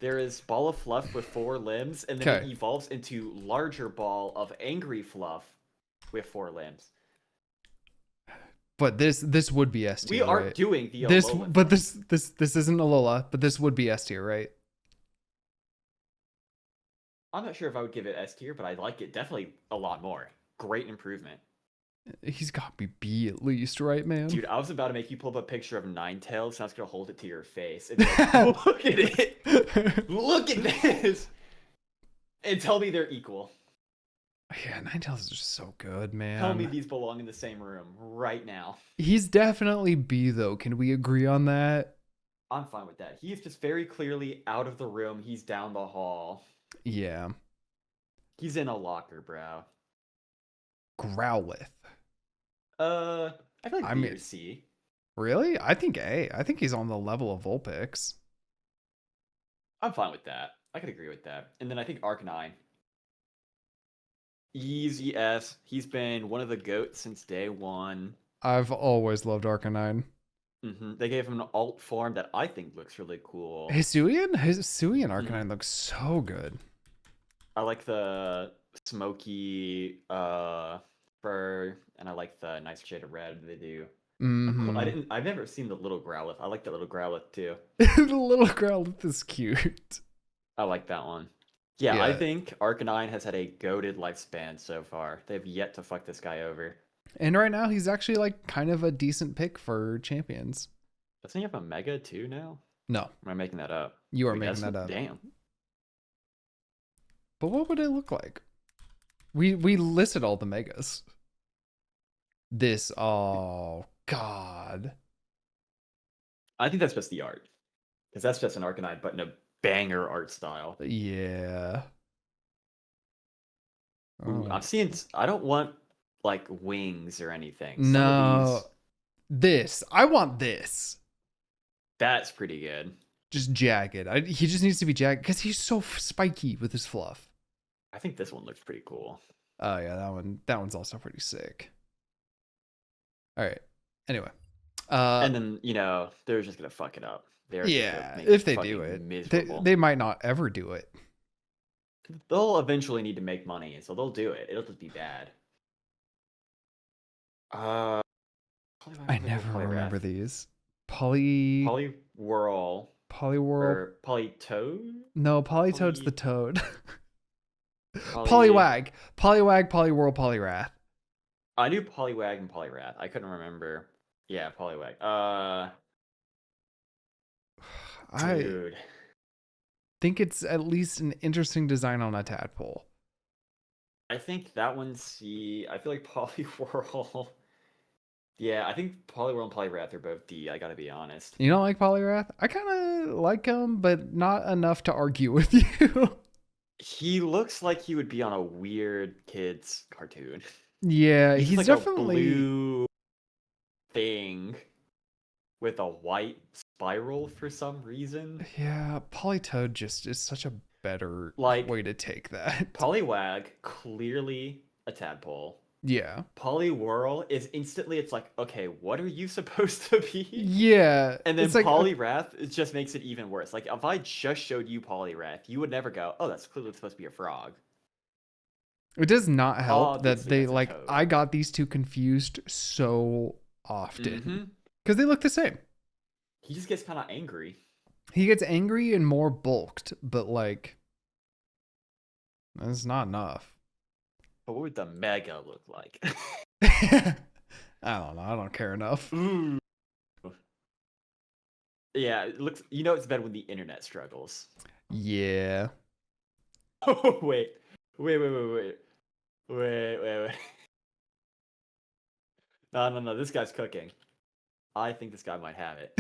There is ball of fluff with 4 limbs, and then it Okay, evolves into larger ball of angry fluff with 4 limbs. but this would be S We tier, are right? doing the This, Alola but thing. this isn't Alola, but this would be S tier, right? I'm not sure if I would give it S tier, but I like it definitely a lot more. Great improvement. He's got to be B at least, right, man? Dude, I was about to make you pull up a picture of Ninetales, and I was going to hold it to your face and be like, look at it! Look at this! And tell me they're equal. Yeah, Ninetales is just so good, Tell me man. these belong in the same room right now. He's definitely B though. Can we agree on that? I'm fine with that. He is just very clearly out of the room. He's down the hall. Yeah. He's in a locker, bro. Growlithe. I feel like I B mean, or C. really? I think A. I think he's on the level of Vulpix. I'm fine with that. I could agree with that. And then I think Arcanine. Easy S. He's been one of the GOATs since day one. I've always loved Arcanine. They gave him an alt form that I think looks really cool. Hisuian Arcanine looks so good. I like the smoky fur, and I like the nice shade of red they do. Mm-hmm. I've never seen the little Growlithe. I like the little Growlithe too. The little Growlithe is cute. I like that one. Yeah, I Yeah. think Arcanine has had a goated lifespan so far. They've yet to fuck this guy over. And right now he's actually like kind of a decent pick for champions. Doesn't he have a Mega too now? No, Or am I making that up? you are Wait, making that up. Damn. But what would it look like? We listed all the megas. This, oh god. I think that's just the art. Because that's just an Arcanine, but in a banger art style. Yeah. Ooh, Oh. I'm seeing. I don't want like wings or anything. Some of No. these, This. I want this. that's pretty good. Just jagged. He just needs to be jagged because he's so spiky with his fluff. I think this one looks pretty cool. Oh yeah, that one's also pretty sick. All right. Anyway. And then they're just gonna fuck it up. They're just gonna Yeah, make if they fucking do it. miserable. They might not ever do it. They'll eventually need to make money, and so they'll do it. It'll just be bad. Uh, I never remember these. Poliwhirl. Poliwhirl or Polytoad. No, Polytoad's the toad. Poly- Poliwag. Poliwhirl, Poliwrath. I knew Poliwag and Poliwrath. I couldn't remember. Yeah, Poliwag. I Dude. think it's at least an interesting design on a tadpole. I think that one's C. I feel like Poliwhirl. Yeah, I think Poliwhirl and Poliwrath are both D. I gotta be honest. You don't like Poliwrath? I kind of like him, but not enough to argue with you. He looks like he would be on a weird kids cartoon. Yeah, He's just he's like a definitely blue thing with a white spiral for some reason. yeah, Polytoad just is such a better Like way to take that. Poliwag, clearly a tadpole. Yeah. Poliwhirl is instantly, it's like, okay, what are you supposed to be? Yeah, And then it's like okay, Poliwrath, it just makes it even worse. Like if I just showed you Poliwrath, you would never go, oh, that's clearly supposed to be a frog. it does not help that Obviously, they that's a like toad. I got these two confused so often Mm-hmm. because they look the same. He just gets kind of angry. He gets angry and more bulked, but like that's not enough. But what would the Mega look like? I don't know. I don't care enough. Ooh. Yeah, it looks. You know, it's better when the internet struggles. Yeah. Oh wait. No. This guy's cooking. I think this guy might have it.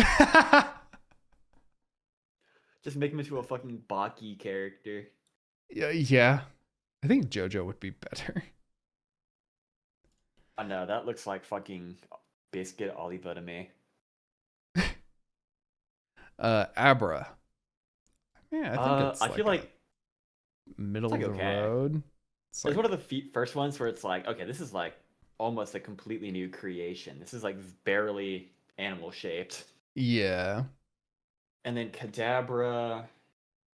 Just make him into a fucking Baki character. Yeah. I think JoJo would be better. I know that looks like fucking biscuit Oliva to me. Abra. Yeah, I think it's I like feel like middle it's of like the okay. road. It's It's like one of the first ones where it's like, okay, this is like almost a completely new creation. This is like barely animal shaped. yeah. And then Kadabra.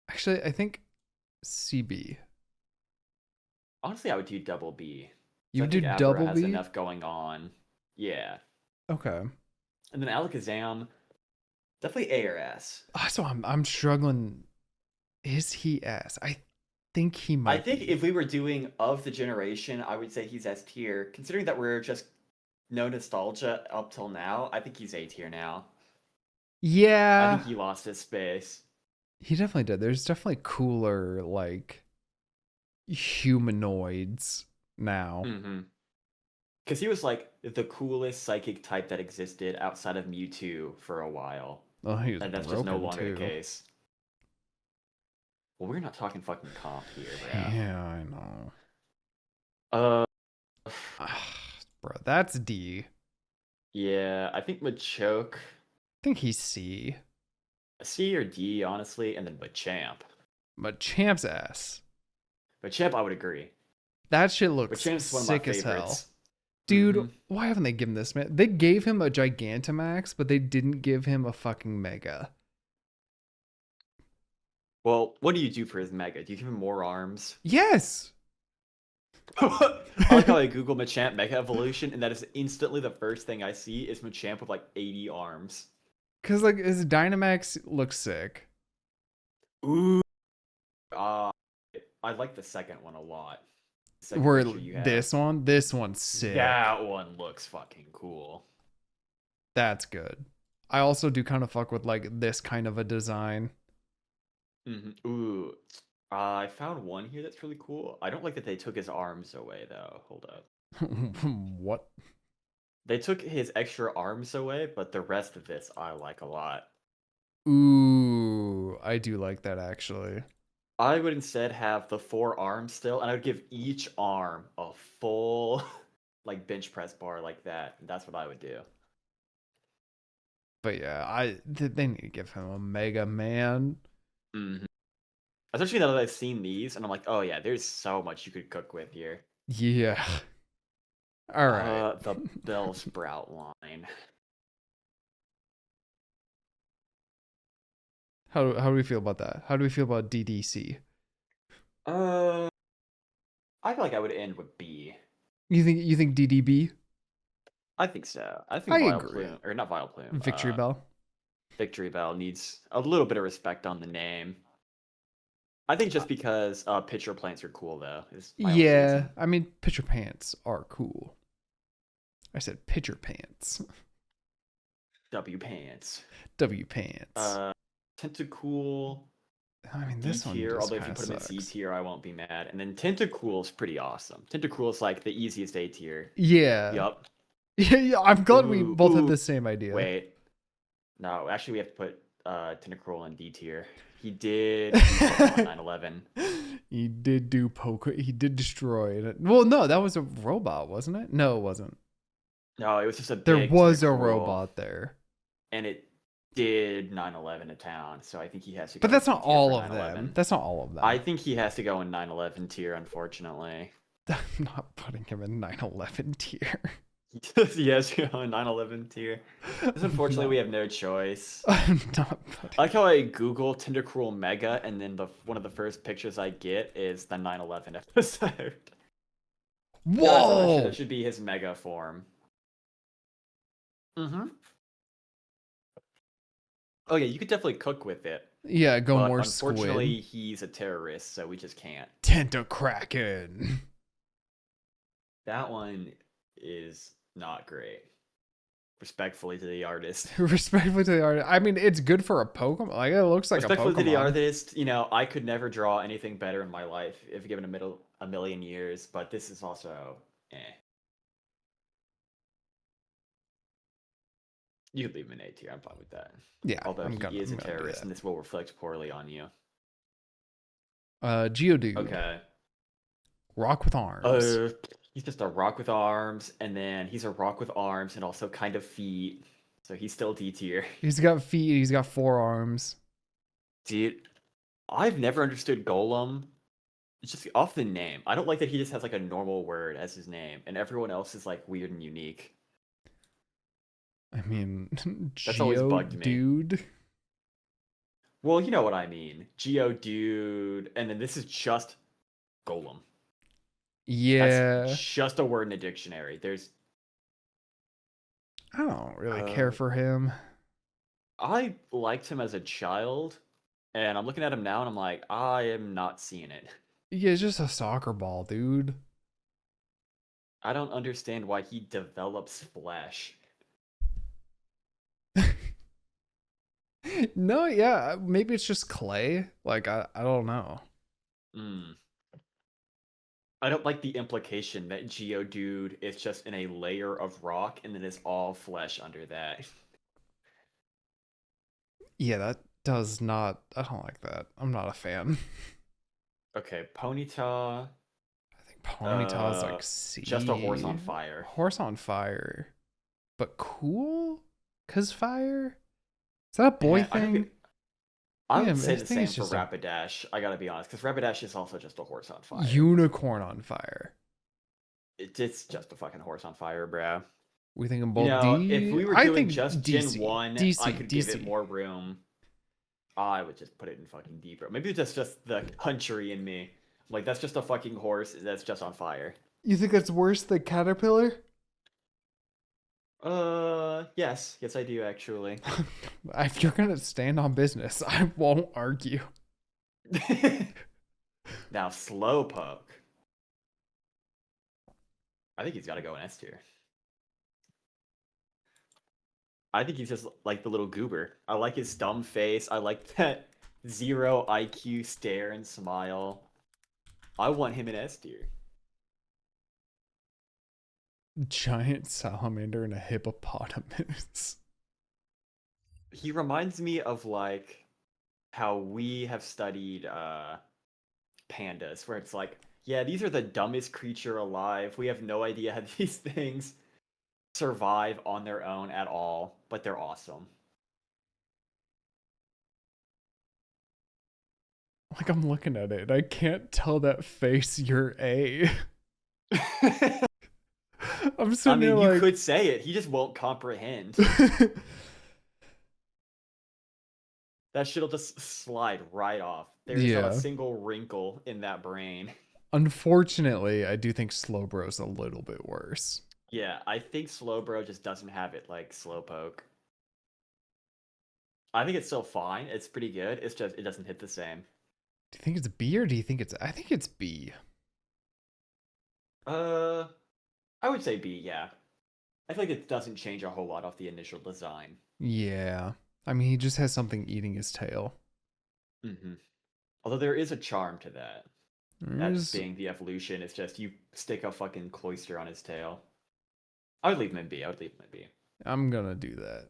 Actually, I think CB. Honestly, I would do double B. You So I would think do Abra double has B? enough going on. Yeah. Okay. And then Alakazam, definitely A or S. So I'm struggling. Is he S? I think he I might think be. if we were doing of the generation, I would say he's S tier. Considering that we're just no nostalgia up till now, I think he's A tier now. I think Yeah, he lost his space. he definitely did. There's definitely cooler like humanoids now. Mm-hmm. Because he was like the coolest psychic type that existed outside of Mewtwo for a while. Oh, he was And that's just no broken longer the too. case. Well, we're not talking fucking comp here, bro. Yeah, I know. Uh, Bro, that's D. yeah, I think Machoke, I think he's C. C or D, honestly, and then Machamp. Machamp's S. Machamp, I would agree. That shit looks Machamp's one of my sick as hell. favorites. Dude, Mm-hmm. why haven't they given this man? They gave him a Gigantamax, but they didn't give him a fucking Mega. Well, what do you do for his Mega? Do you give him more arms? Yes. I like how I Google Machamp Mega Evolution, and that is instantly the first thing I see is Machamp with like 80 arms. Cause like his Dynamax looks sick. Ooh. Uh, I like the second one a lot. The second Where picture you have. this one's sick. That one looks fucking cool. That's good. I also do kind of fuck with like this kind of a design. Mm-hmm. Ooh. I found one here that's really cool. I don't like that they took his arms away, though. Hold up. What? They took his extra arms away, but the rest of this I like a lot. Ooh, I do like that actually. I would instead have the 4 arms still, and I would give each arm a full, like, bench press bar like that. That's what I would do. But yeah, they need to give him a Mega Man. Mm-hmm. Especially now that I've seen these, and I'm like, oh yeah, there's so much you could cook with here. Yeah. All right. The Bellsprout line. How do we feel about that? How do we feel about DDC? I feel like I would end with B. You think DDB? I think so. I I think agree. Vileplume, or not Vileplume, Victory Bell. Victory Bell needs a little bit of respect on the name. I think just because pitcher plants are cool, though. Is my only Yeah, reason. I mean, pitcher pants are cool. I said pitcher pants. W pants. W pants. Tentacool. I mean, D this one tier, just although if you kind of put him in C sucks. tier, I won't be mad. And then Tentacool's pretty awesome. Tentacool's like the easiest A tier. Yeah. Yup. Yeah, I'm glad we Ooh, both have ooh. the same idea. Wait. No, actually, we have to put Tentacool in D tier. He did 9/11. He did do poke. He did destroy it. Well, no, that was a robot, wasn't it? No, it wasn't. No, it was just a There big was a Tentacruel, robot there. and it did 9/11 to town. So I think he has to go But in that's C not tier for all of them. 9/11. That's not all of I them. think he has to go in 9/11 tier, unfortunately. I'm not putting him in 9/11 tier. He has to go in 9/11 tier. Because unfortunately, we have no choice. I'm not putting. I like how I Google Tentacruel Mega, and then one of the first pictures I get is the 9/11 episode. Whoa! That should be his Mega form. Mm-hmm. Oh yeah, you could definitely cook with it. Yeah, go But more unfortunately, squid. he's a terrorist, so we just can't. Tentacraken. That one is not great. Respectfully to the artist. Respectfully to the artist. I mean, it's good for a Pokemon. Like, it looks like a Pokemon. Respectfully to the artist, I could never draw anything better in my life if given a million years, but this is also eh. You could leave him in A tier. I'm fine with that. Yeah, Although he is a I'm gonna do terrorist, that. and this will reflect poorly on you. Geodude. Okay. Rock with arms. He's just a rock with arms, and then he's a rock with arms and also kind of feet. So he's still D tier. He's got feet. He's got 4 arms. Dude, I've never understood Golem. It's just off the name. I don't like that he just has like a normal word as his name, and everyone else is like weird and unique. I mean, That's always bugged me. Geodude. Well, you know what I mean. Geodude, and then this is just Golem. Yeah. That's just a word in a dictionary. I don't really care for him. I liked him as a child, and I'm looking at him now and I'm like, I am not seeing it. Yeah, it's just a soccer ball, dude. I don't understand why he develops flesh. No, yeah, maybe it's just clay. Like, I don't know. I don't like the implication that Geodude is just in a layer of rock and then is all flesh under that. Yeah, that does not. I don't like that. I'm not a fan. Okay, Ponyta. I think Ponyta is like C. Just a horse on fire. Horse on fire. But cool? Cause fire? Is that a boy thing? I would say the same for Rapidash, I gotta be honest, because Rapidash is also just a horse on fire. Unicorn on fire. It's just a fucking horse on fire, bro. We thinking both D? If we were doing just Gen 1, I could give it more room. I would just put it in fucking D, bro. Maybe it's just the country in me. Like, that's just a fucking horse that's just on fire. You think that's worse than Caterpillar? Yes. Yes, I do, actually. If you're gonna stand on business, I won't argue. Now, Slowpoke. I think he's got to go in S tier. I think he's just like the little goober. I like his dumb face. I like that 0 IQ stare and smile. I want him in S tier. Giant salamander and a hippopotamus. He reminds me of like how we have studied pandas, where it's like, yeah, these are the dumbest creature alive. We have no idea how these things survive on their own at all, but they're awesome. Like, I'm looking at it, I can't tell that face you're A. I'm sitting there you like... could say it. He just won't comprehend. That shit'll just slide right off. There's not a single wrinkle in that brain. Unfortunately, I do think Slowbro's a little bit worse. Yeah, I think Slowbro just doesn't have it like Slowpoke. I think it's still fine. It's pretty good. It's just it doesn't hit the same. Do you think it's B or do you think it's... I think it's B. I would say B, yeah. I feel like it doesn't change a whole lot off the initial design. Yeah. I mean, he just has something eating his tail. Mm-hmm. Although there is a charm to that. That being the evolution, it's just you stick a fucking cloister on his tail. I would leave him in B. I'm gonna do that.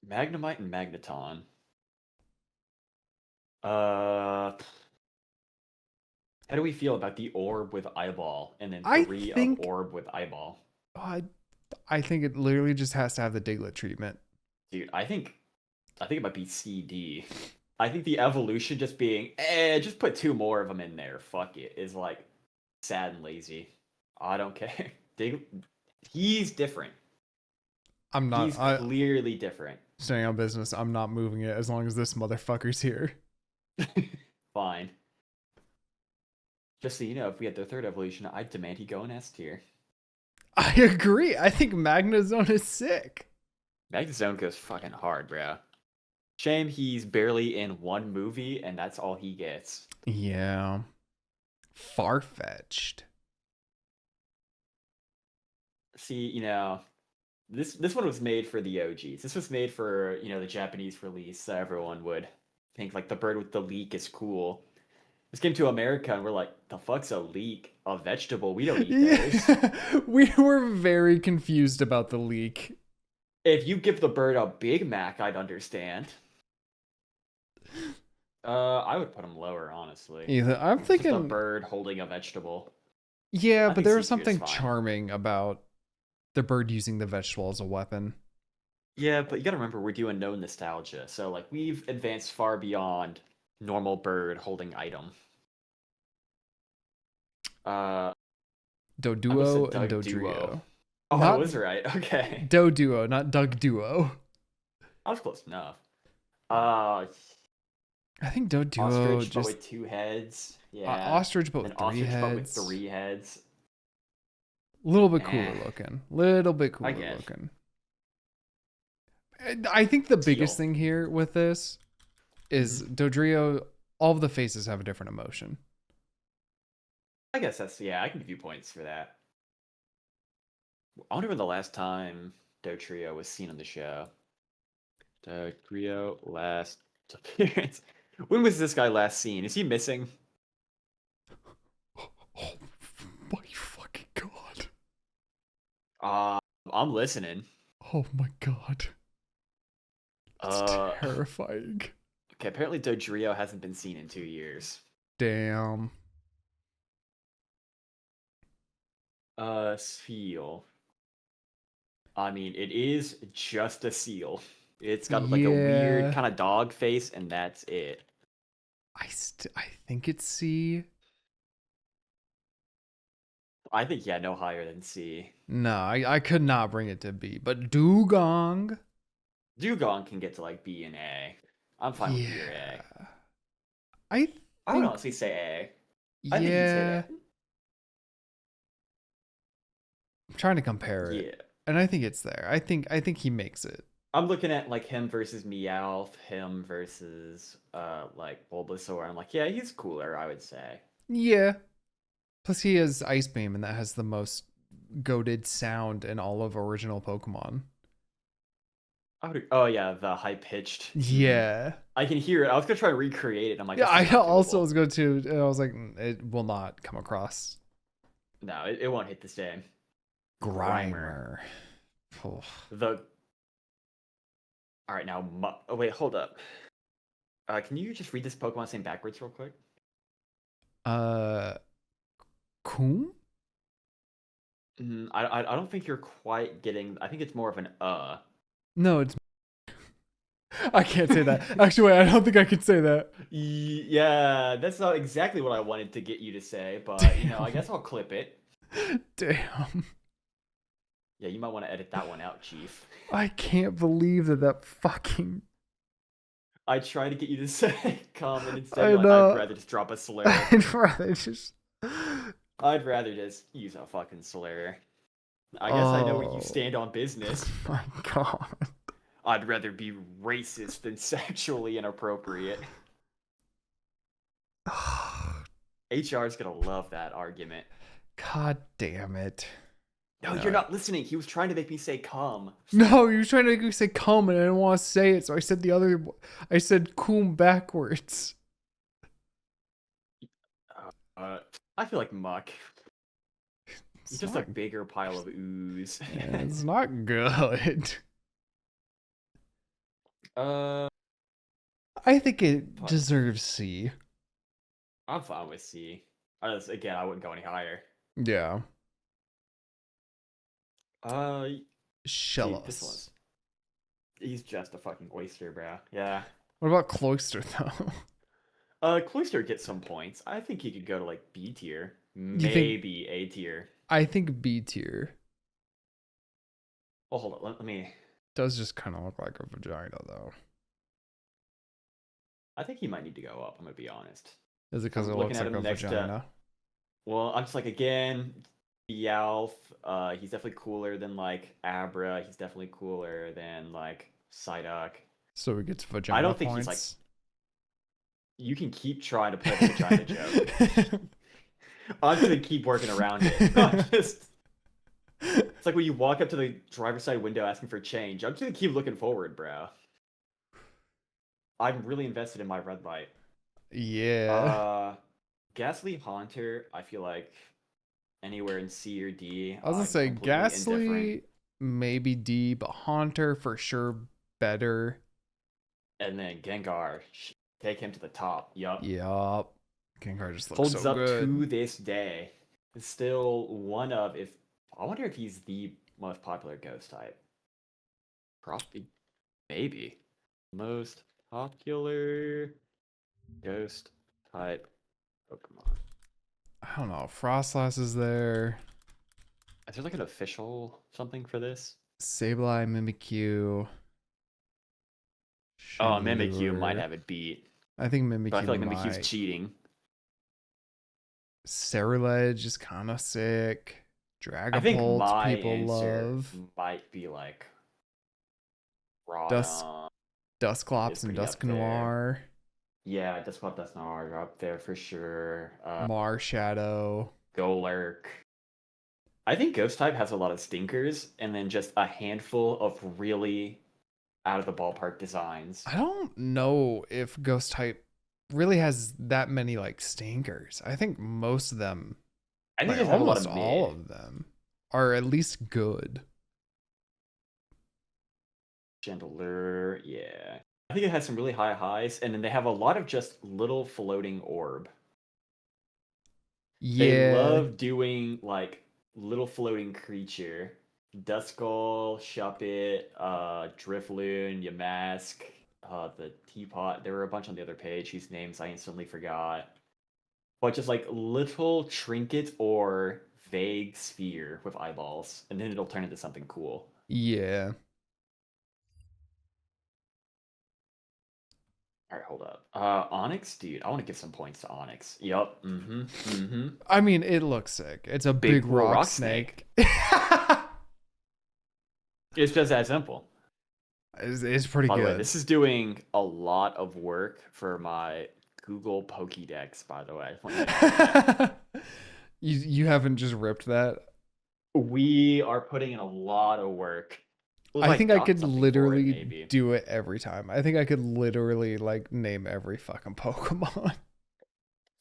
Magnemite and Magneton. How do we feel about the orb with eyeball and then I 3 of think orb with eyeball? I I think it literally just has to have the Diglett treatment. Dude, I think it might be CD. I think the evolution just being, just put 2 more of them in there. Fuck it, is like sad and lazy. I don't care. He's different. I'm not He's clearly different. staying on business. I'm not moving it as long as this motherfucker's here. Fine. Just so you know, if we had the 3rd evolution, I'd demand he go in S tier. I agree. I think Magnezone is sick. Magnezone goes fucking hard, bro. Shame he's barely in 1 movie, and that's all he gets. Yeah. Far-fetched. See, this one was made for the OGs. This was made for, the Japanese release, so everyone would think, like, the bird with the leek is cool. This came to America, and we're like, the fuck's a leek? A vegetable? We don't eat those. Yeah. We were very confused about the leek. If you give the bird a Big Mac, I'd understand. I would put him lower, honestly. Either I'm Just thinking a bird holding a vegetable. yeah, I but think there was C tier is something fine. charming about the bird using the vegetable as a weapon. Yeah, but you gotta remember we're doing no nostalgia, so like we've advanced far beyond normal bird holding item. I almost Doduo said and Doug Dodrio. Duo. Oh, I Not was right. Okay, Doduo, not Doug Duo. I was close enough. I think Doduo Ostrich, but just with 2 heads. Yeah. ostrich, but An with 3 ostrich, but with heads. 3 heads. A little bit cooler Eh, looking. Little bit I cooler guess. looking. And I think the biggest Teal. thing here with this is Dodrio. All of the faces have a different emotion. I guess I can give you points for that. I wonder when the last time Dotrio was seen on the show. Dotrio last appearance. When was this guy last seen? Is he missing? Oh my fucking god! I'm listening. Oh my god! It's Uh, terrifying. okay. Apparently, Dodrio hasn't been seen in 2 years. Damn. Seal. I mean, it is just a seal. It's got like a Yeah. weird kind of dog face, and that's it. I think it's C. I think no higher than C. No, I could not bring it to B. But Dugong. Dugong can get to like B and A. I'm fine with B or A. I I would think honestly say A. I think he'd say yeah. that. I'm trying to compare it. Yeah. And I think it's there. I think he makes it. I'm looking at like him versus Meowth, him versus like Bulbasaur. I'm like, yeah, he's cooler, I would say. Yeah. Plus he has Ice Beam and that has the most goated sound in all of original Pokemon. Oh yeah, the high pitched. Yeah. I can hear it. I was gonna try to recreate it. I'm like, Yeah, this is I not also doable. was going to and I was like, it will not come across. No, it won't hit the same. Grimer. Oh. All right, now. Oh wait, hold up. Can you just read this Pokemon name backwards real quick? Coom? I don't think you're quite getting. I think it's more of an No, it's I can't say that. Actually, wait, I don't think I can say that. Yeah, that's not exactly what I wanted to get you to say, but I guess I'll clip it. Damn. Yeah, you might want to edit that one out, Chief. I can't believe that fucking I tried to get you to say come, and instead I you're like, know. I'd rather just drop a slur. I'd rather just I'd rather just use a fucking slur. I guess I know where you Oh. stand on business. My god. I'd rather be racist than sexually inappropriate. HR's gonna love that argument. God damn it. No, No. you're not listening. He was trying to make me say come. No, you were trying to make me say come and I didn't want to say it, so I said coom backwards. I feel like muck. It's It's just not, a bigger pile of ooze. it's not good. uh, I think it Fuck. deserves C. I'm fine with C. Again, I wouldn't go any higher. Yeah. Dude, this one's Shellos. he's just a fucking oyster, bro. Yeah. What about Cloyster though? Cloister gets some points. I think he could go to like B tier, You think? maybe A tier. I think B tier Oh, hold on. Let me. does just kind of look like a vagina though. I think he might need to go up. I'm gonna be honest. Is it because I'm it looking looks at like him a next to. vagina? Well, I'm just like again, Meowth. He's definitely cooler than like Abra. He's definitely cooler than like Psyduck. So he gets I vagina don't think he's like. points. You can keep trying to play the vagina joke. I'm just gonna keep working around it. I'm just. It's like when you walk up to the driver's side window asking for change. I'm just gonna keep looking forward, bro. I'm really invested in my red light. Yeah. Ghastly Haunter, I feel like anywhere in C or D. I was gonna say Completely indifferent. Ghastly, maybe D, but Haunter for sure better. And then Gengar, take him to the top. Yup. Yup. Gengar just looks Holds so up good. to this day. It's still one of, if I wonder if he's the most popular ghost type. Probably, maybe. Most popular ghost type Pokemon. I don't know. Frostlass is there. Is there like an official something for this? Sableye, Mimikyu. Oh, Mimikyu might Chandelure. have it beat. I think Mimikyu But I feel like might. Mimikyu's cheating. Ceruledge is kind of sick. I think Dragapult, my people answer love. might be like Dusk, Rhydon is Dusclops and pretty up there. Dusknoir. Yeah, Dusclops, Dusknoir are up there for sure. Marshadow. Golurk. I think Ghost type has a lot of stinkers, and then just a handful of really out of the ballpark designs. I don't know if Ghost type really has that many like stinkers. I think most of them, I think like they have a lot almost of all mid. of them, are at least good. Chandelure, yeah. I think it has some really high highs, and then they have a lot of just little floating orb. They Yeah, love doing like little floating creature. Duskull, Shuppet, Drifloon, Yamask, the Teapot. There were a bunch on the other page whose names I instantly forgot. But just like little trinket or vague sphere with eyeballs, and then it'll turn into something cool. yeah. All right, hold up. Onyx, dude, I want to give some points to Onyx. Yup. Mm-hmm. I mean, it looks sick. It's a big, cool rock, rock snake. It's just that simple. It's pretty By the way, good. this is doing a lot of work for my Google Pokédex, by the way. You haven't just ripped that. We are putting in a lot of work. Well, if I think I got could something for it, literally maybe. do it every time. I think I could literally like name every fucking Pokemon.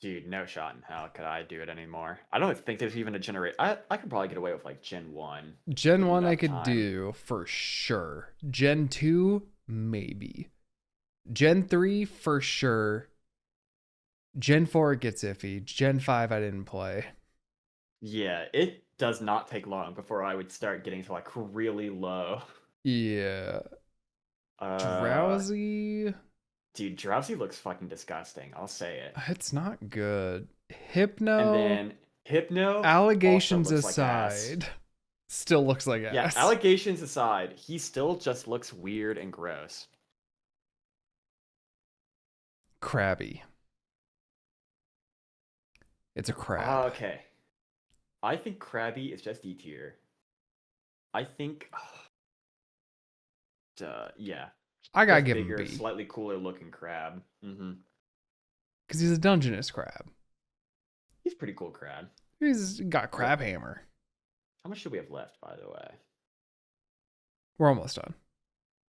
Dude, no shot in hell could I do it anymore. I don't think there's even a generate. I could probably get away with like Gen 1. Gen 1 I enough could time. do for sure. Gen 2 maybe. Gen 3 for sure. Gen 4 it gets iffy. Gen 5 I didn't play. Yeah, it does not take long before I would start getting to like really low. Yeah. Drowsy. Dude, Drowsy looks fucking disgusting. I'll say it. It's not good. Hypno. And then Hypno. Allegations also looks like ass. aside, still looks like ass. Yeah, allegations aside, he still just looks weird and gross. Crabby. It's a crab. Okay. I think Krabby is just D tier. I think. Yeah. I gotta Just give bigger, him B. slightly cooler looking crab. Because he's a Dungeness crab. He's pretty cool crab. He's got crab hammer. How much do we have left, by the way? We're almost done.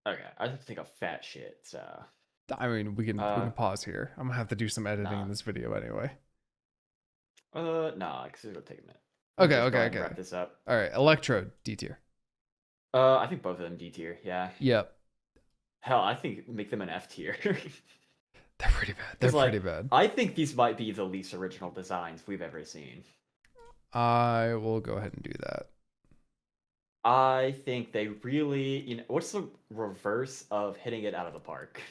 Okay, I have to take a fat shit, so. I mean, we can pause here. I'm gonna have to do some editing in this video anyway. Nah, because it'll take a minute. Okay. Wrap this up. All right, Electrode, D tier. I think both of them D tier. Yeah. Yep. Hell, I think make them an F tier. They're pretty bad. They're 'Cause, like, pretty bad. I think these might be the least original designs we've ever seen. I will go ahead and do that. I think they really, what's the reverse of hitting it out of the park?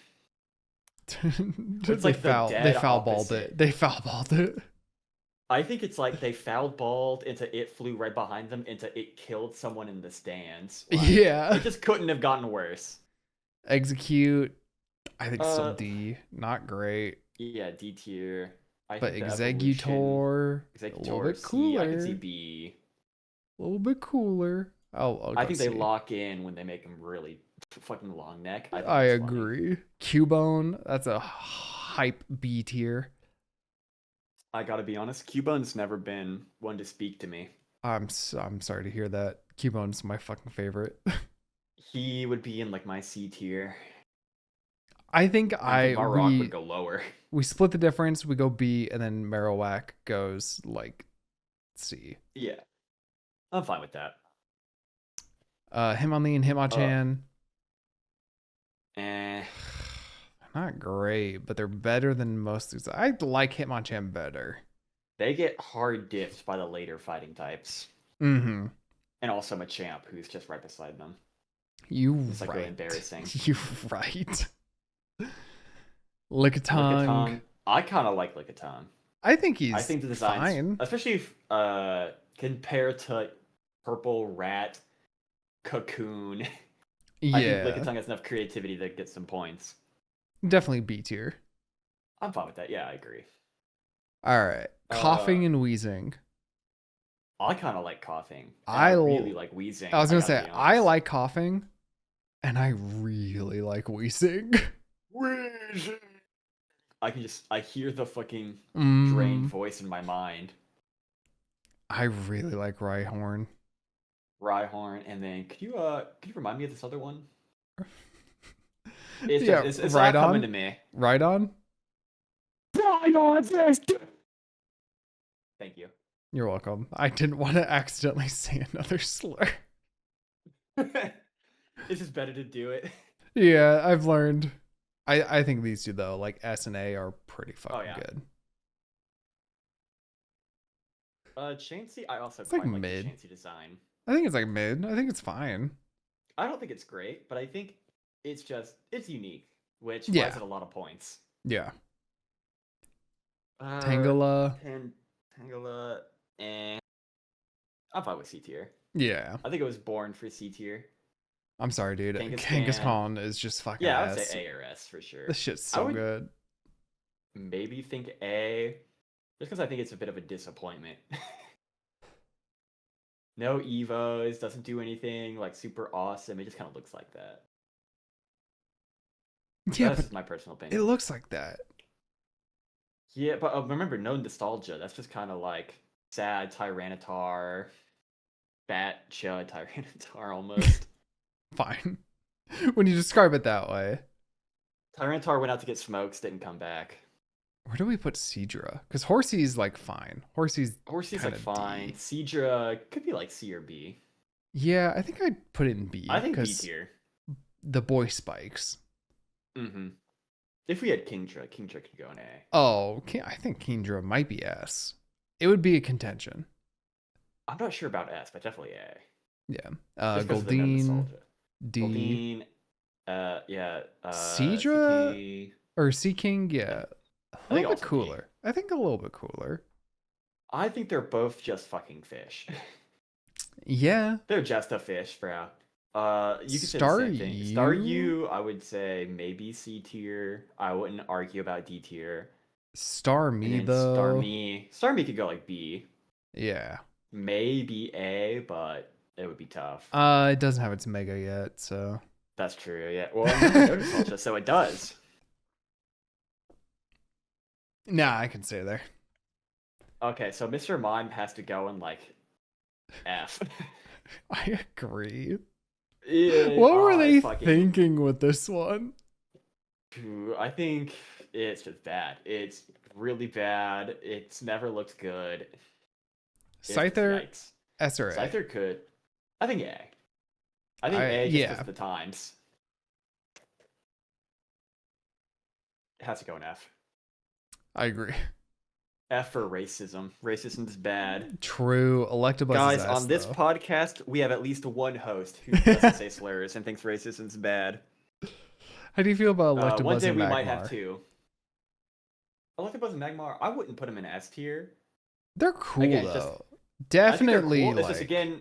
It's like the They dead foul balled opposite. it. They foul balled it. I think it's like they foul balled into it flew right behind them into it killed someone in the stands. Like, Yeah. it just couldn't have gotten worse. Execute. I think still D. Not great. Yeah, D tier. But think the Executor. A little Executor bit C. I cooler. can see B. A little bit cooler. I think they C. lock in when they make them really fucking long neck. I agree. Cubone. That's a hype B tier. I gotta be honest, Cubone's never been one to speak to me. I'm sorry to hear that. Cubone's my fucking favorite. He would be in like my C tier. I think Marowak would go lower. We split the difference. We go B, and then Marowak goes like C. Yeah, I'm fine with that. Hitmonlee and Hitmonchan. Eh. Not great, but they're better than most. I like Hitmonchan better. They get hard diffed by the later fighting types. Mm-hmm. And also Machamp, who's just right beside them. It's like really embarrassing. You right. Lickitung. I kind of like Lickitung. I think the design fine. Especially if, compared to Purple Rat, Cocoon. Yeah. I think Lickitung has enough creativity to get some points. Definitely B tier. I'm fine with that. Yeah, I agree. All right. Coughing and wheezing. I kind of like coughing. I really like wheezing. I was going to say, I like coughing, and I really like wheezing. Wheezing. I hear the fucking drained voice in my mind. I really like Rhyhorn. And then could you remind me of this other one? It's not coming to me. Rhydon? Thank you. You're welcome. I didn't want to accidentally say another slur. It's just better to do it. Yeah, I've learned. I think these two though, like S and A, are pretty fucking good. Chansey, I also quite like mid. The Chansey design. I think it's like mid. I think it's fine. I don't think it's great, but I think it's unique, which buys it a lot of points. Yeah. Tangela. Tangela, and I'm fine with C tier. Yeah. I think it was born for C tier. I'm sorry, dude. Kangaskhan is just fucking I would say A or S for sure. This shit's so good. Maybe think A, just because I think it's a bit of a disappointment. No Evos, doesn't do anything like super awesome. It just kind of looks like that. Yeah, that's just my personal opinion. It looks like that. Yeah, but remember, no nostalgia. That's just kind of like sad Tyranitar, Batcha Tyranitar almost. Fine. When you describe it that way. Tyranitar went out to get smokes, didn't come back. Where do we put Seadra? Because Horsey's like fine. Horsey's like fine. D. Seadra could be like C or B. Yeah, I think I'd put it in B. I think B tier. The boy spikes. Mm-hmm. If we had Kingdra could go in A. Oh, I think Kingdra might be S. It would be a contention. I'm not sure about S, but definitely A. Yeah. Goldeen, D. Goldeen, yeah. Seadra or Seaking, yeah. A little bit cooler. D. I think a little bit cooler. I think they're both just fucking fish. Yeah. They're just a fish, bro. You could say the same thing. Staryu, I would say maybe C tier. I wouldn't argue about D tier. Starmie though. Starmie could go like B. Yeah. Maybe A, but it would be tough. It doesn't have its mega yet, so. That's true. Yeah. Well, so it does. Nah, I can stay there. Okay, so Mr. Mime has to go in like F. I agree. Yeah, what were they thinking with this one? I think it's just bad. It's really bad. It's never looked good. Scyther, S or A? Scyther could. I think A. I think A just because of the times. It has to go in F. I agree. F for racism. Racism's bad. True. Electabuzz Guys, is S, on this though. podcast, we have at least one host who doesn't say slurs and thinks racism's bad. How do you feel about One Electabuzz day and we might have Magmar? two. Electabuzz and Magmar, I wouldn't put them in S tier. They're cool Again, just though. I think they're Definitely cool. It's like just again,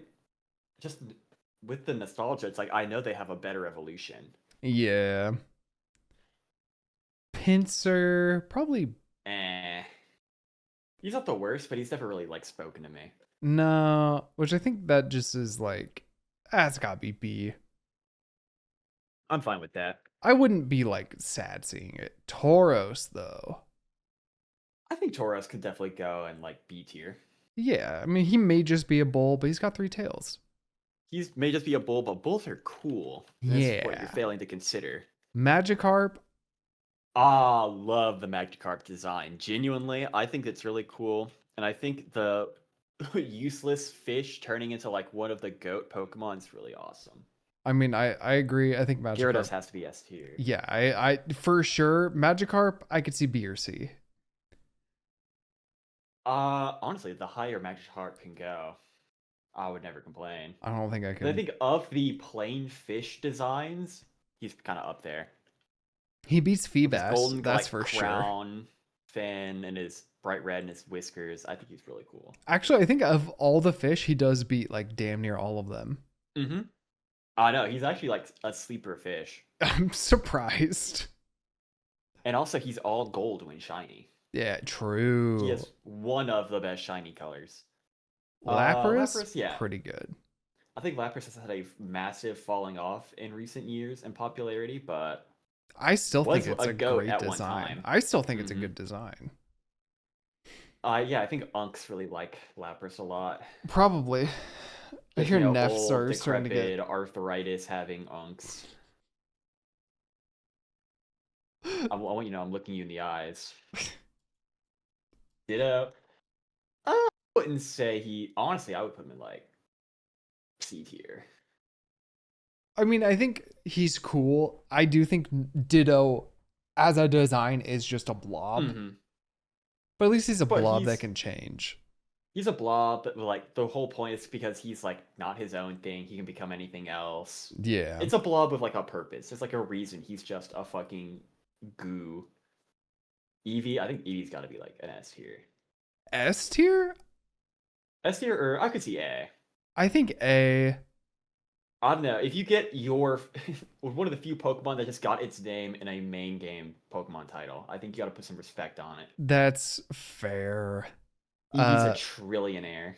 just with the nostalgia, it's like I know they have a better evolution. yeah. Pinsir probably He's not the worst, but he's never really like spoken to me. no, which I think that just is like it's gotta be B. I'm fine with that. I wouldn't be like sad seeing it. Tauros though. I think Tauros could definitely go in like B tier. Yeah, I mean he may just be a bull, but he's got 3 tails. He's may just be a bull, but bulls are cool. That's what you're Yeah. failing to consider. Magikarp, Ah, love the Magikarp design. Genuinely, I think it's really cool. And I think the useless fish turning into like one of the goat Pokemon is really awesome. I mean I agree. I think Magikarp Gyarados has to be S tier. yeah, I for sure Magikarp I could see B or C. Honestly, the higher Magikarp can go, I would never complain. I don't think I I can. think of the plain fish designs, he's kind of up there. He beats With his Feebas, golden that's like, for sure. crown, fin, and his bright red and his whiskers. I think he's really cool. Actually, I think of all the fish, he does beat like damn near all of them. Mm-hmm. I know, he's actually like a sleeper fish. I'm surprised. And also, he's all gold when shiny. Yeah, true. He has one of the best shiny colors. Lapras, yeah. pretty good. I think Lapras has had a massive falling off in recent years in popularity, but I still think was it's a a goat great at one design. time. I still think it's a Mhm. good design. Yeah, I think Unks really like Lapras a lot. Probably. I Like, hear Neffs old, are starting to decrepit, get. arthritis having Unks. I'm looking you in the eyes. Ditto. I wouldn't say honestly, I would put him in like C tier. I mean, I think he's cool. I do think Ditto as a design is just a blob. Mm-hmm. But at least he's a But blob that can change. He's a blob, but like the whole point is because he's like not his own thing. He can become anything else. Yeah. It's a blob with like a purpose. There's like a reason. He's just a fucking goo. Eevee, I think Eevee's got to be like an S tier. S tier? S tier, or I could see A. I think A. I don't know. If you get your one of the few Pokemon that just got its name in a main game Pokemon title, I think you got to put some respect on it. That's fair. Eevee's a trillionaire.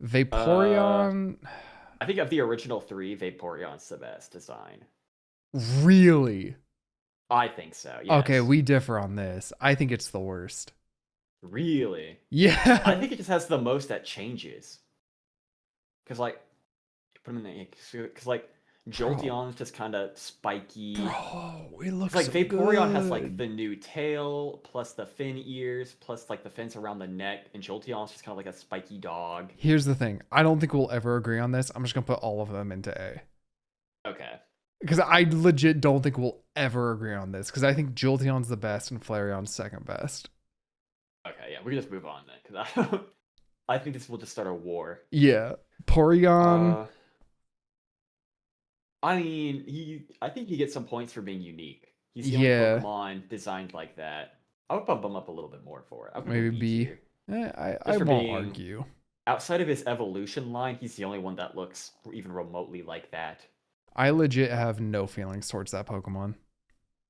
Vaporeon. I think of the original 3, Vaporeon's the best design. Really? I think so. Yes. Okay, we differ on this. I think it's the worst. Really? Yeah. I think it just has the most that changes. Because, like, put them in the. Because, like, Jolteon's just kind of spiky. Bro, it looks Like, so Vaporeon has, good. like, the new tail, plus the fin ears, plus, like, the fins around the neck, and Jolteon's just kind of like a spiky dog. Here's the thing. I don't think we'll ever agree on this. I'm just going to put all of them into A. Okay. Because I legit don't think we'll ever agree on this. Because I think Jolteon's the best and Flareon's second best. Okay, yeah, we can just move on then. Because I think this will just start a war. Yeah. Porygon. I mean, I think he gets some points for being unique. He's the only Pokemon designed like that. I would bump him up a little bit more for it. I would Maybe B B. tier. I for won't being- argue. Outside of his evolution line, he's the only one that looks even remotely like that. I legit have no feelings towards that Pokemon.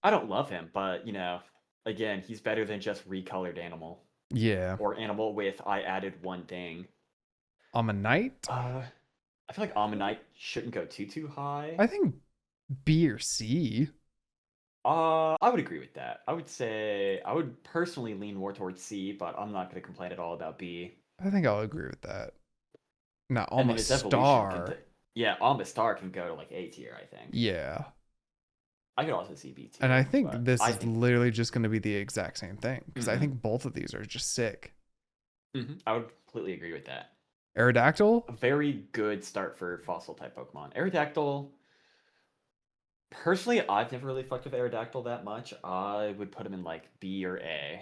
I don't love him, but, again, he's better than just recolored animal. Yeah. Or animal with I added one thing. Ammonite? I feel like Ammonite shouldn't go too high. I think B or C. I would agree with that. I would personally lean more towards C, but I'm not going to complain at all about B. I think I'll agree with that. Now, And then his evolution Amistar. Amistar can go to like A tier, I think. Yeah. I could also see B tier. And I think but this I is think- literally just going to be the exact same thing. Because I Mhm. think both of these are just sick. I would completely agree with that. Aerodactyl? A very good start for fossil type Pokemon. Aerodactyl, Personally, I've never really fucked with Aerodactyl that much. I would put him in like B or A.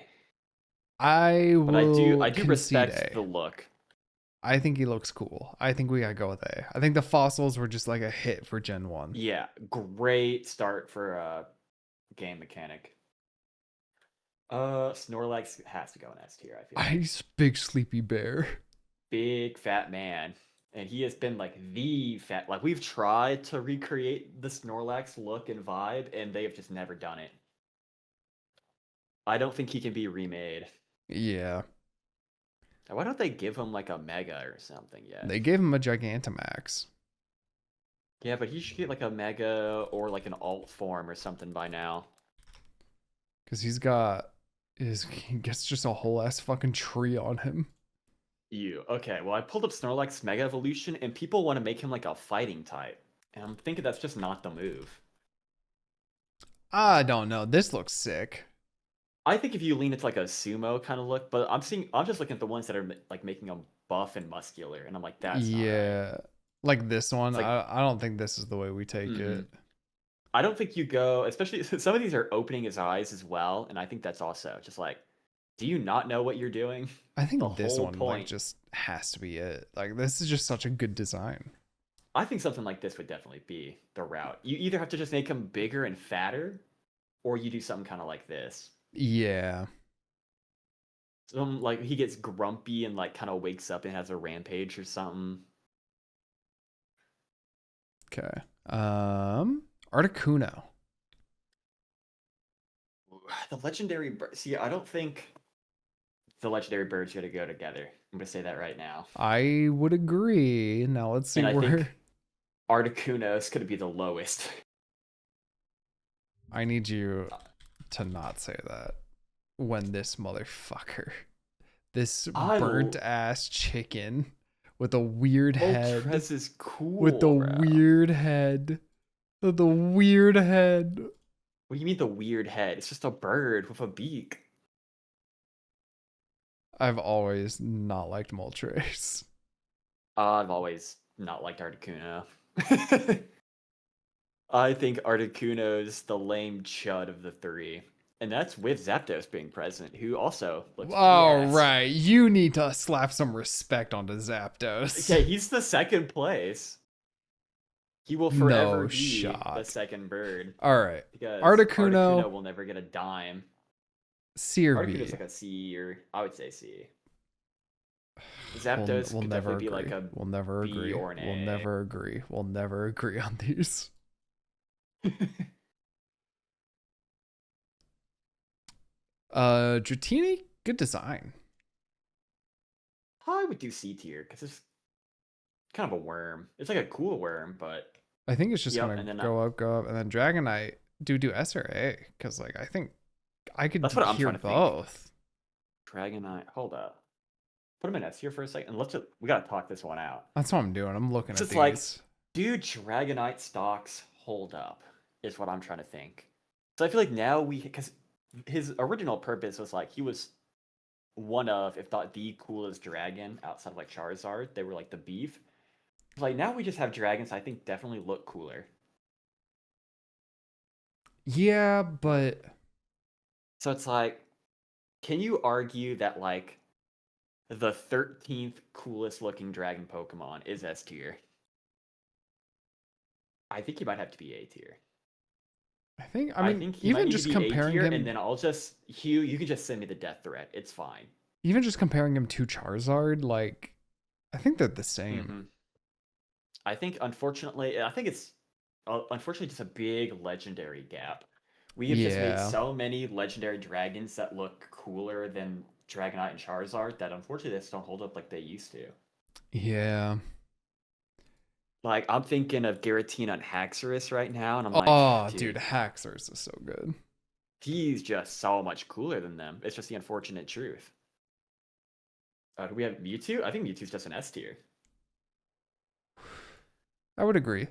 I But I do will I do concede respect A. the look. I think he looks cool. I think we gotta go with A. I think the fossils were just like a hit for Gen 1. Yeah, great start for a game mechanic. Snorlax has to go in S tier, I feel like. Ice big sleepy bear. Big fat man. And he has been like the fat like we've tried to recreate the Snorlax look and vibe, and they have just never done it. I don't think he can be remade. Yeah. Why don't they give him like a mega or something yet? They gave him a Gigantamax. Yeah, but he should get like a mega or like an alt form or something by now. Because he gets just a whole ass fucking tree on him. Okay, well I pulled up Snorlax Mega Evolution and people want to make him like a fighting type. And I'm thinking that's just not the move. I don't know. This looks sick. I think if you lean into like a sumo kind of look, but I'm just looking at the ones that are like making him buff and muscular, and I'm like, that's not right. Yeah. Like this one. Like, I don't think this is the way we take it. I don't think you go, especially some of these are opening his eyes as well, and I think that's also just like, do you not know what you're doing? I think The this whole one point. like just has to be it. Like this is just such a good design. I think something like this would definitely be the route. You either have to just make him bigger and fatter, or you do something kind of like this. Yeah. Some like he gets grumpy and like kind of wakes up and has a rampage or something. Okay. Articuno. The legendary bird. See, I don't think the legendary birds gonna go together. I'm gonna say that right now. I would agree. Now let's see And I where think Articuno is gonna be the lowest. I need you to not say that when this motherfucker, this burnt ass chicken with a weird head, Moltres is cool. with the weird head, the weird head. What do you mean the weird head? It's just a bird with a beak. I've always not liked Moltres. I've always not liked Articuno. I think Articuno's the lame chud of the three. And that's with Zapdos being present, who also looks All right, you need to slap some respect onto Zapdos. Yeah, he's the second place. He will forever be the second bird. All right, because Articuno will never get a dime. C or B? Articuno's like a C, or I would say C. Zapdos we'll could never definitely be like a we'll never B agree. or an A. We'll never agree. We'll never agree on these. Dratini, good design. I would do C tier because it's kind of a worm. It's like a cool worm, but I think it's just gonna go up, and then Dragonite do S or A because like I think I could that's what I'm hear trying to both. Think. Dragonite, hold up. Put him in S tier for a second, and we gotta talk this one out. That's what I'm doing. I'm looking at these. Like, do Dragonite stocks hold up? Is what I'm trying to think. So I feel like now because his original purpose was like he was one of, if not the coolest dragon outside of like Charizard. They were like the beef. Like now we just have dragons I think definitely look cooler. Yeah, but so it's like, can you argue that like the 13th coolest looking dragon Pokemon is S tier? I think he might have to be A tier. I mean even just comparing him, and then I'll just you can just send me the death threat. It's fine. Even just comparing him to Charizard, like I think they're the same. Mm-hmm. I think unfortunately it's just a big legendary gap. We have just made so many legendary dragons that look cooler than Dragonite and Charizard that unfortunately they just don't hold up like they used to. Yeah. Like, I'm thinking of Giratina and Haxorus right now, and I'm like, oh, dude, Haxorus is so good. He's just so much cooler than them. It's just the unfortunate truth. Do we have Mewtwo? I think Mewtwo's just an S tier. I would agree.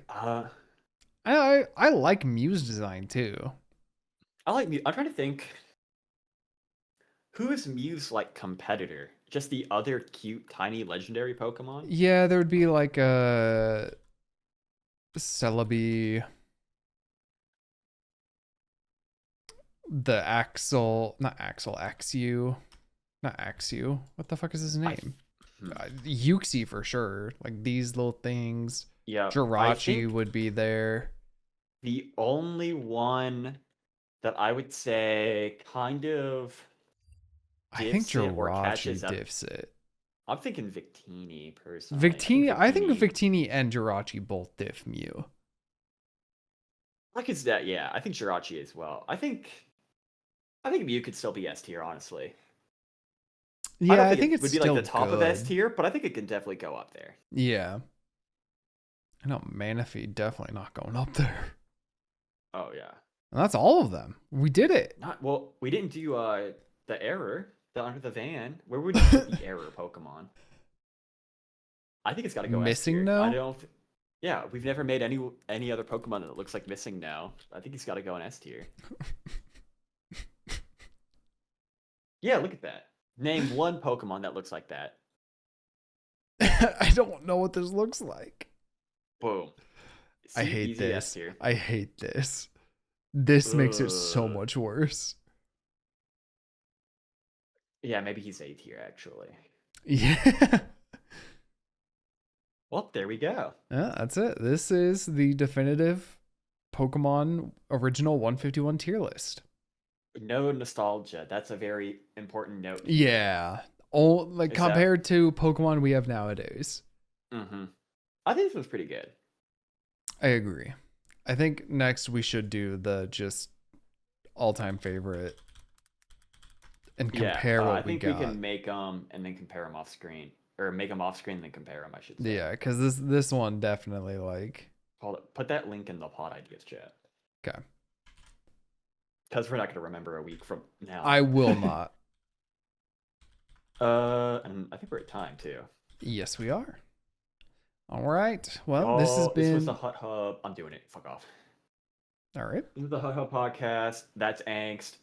I like Mew's design too. I like Mew. I'm trying to think. Who is Mew's like competitor? Just the other cute, tiny, legendary Pokemon? Yeah, there would be like a Celebi. the Axel, not Axel, Axu, not Axu. What the fuck is his name? Yuxi for sure. Like these little things. Yeah, I Jirachi think would be there. the only one that I would say kind of I think diffs it or Jirachi catches up. diffs it. I'm thinking Victini personally. I think Victini and Jirachi both diff Mew. Like it's that, yeah. I think Jirachi as well. I think Mew could still be S tier, honestly. Yeah, I think think it it's would be still like the top good. of S tier, but I think it can definitely go up there. Yeah. I know Manaphy definitely not going up there. Oh yeah. And that's all of them. We did it. We didn't do the error, the under the van. Where would you put the error Pokemon? I think it's got to go Missing S tier. No? I don't. Yeah, we've never made any other Pokemon that looks like Missing No. I think he's got to go in S tier. Yeah, look at that. Name one Pokemon that looks like that. I don't know what this looks like. Boom. I hate easy this. S tier. I hate this. This makes it so much worse. Yeah, maybe he's A tier actually. Yeah. Well, there we go. Yeah, that's it. This is the definitive Pokemon original 151 tier list. No nostalgia. That's a very important note. Yeah. Oh, like compared to Pokemon we have nowadays. Mm-hmm. I think this was pretty good. I agree. I think next we should do the just all-time favorite and compare what we got. I think we can make them and then compare them off screen. Or make them off screen and then compare them, I should say. Yeah, because this one definitely like... Hold it. Put that link in the pod ideas chat. Okay. Because we're not going to remember a week from now. I will not. And I think we're at time too. Yes, we are. All right. Well, this has been... This was the Hut Hub. I'm doing it. Fuck off. All right. This is the Hut Hub podcast. That's Angst.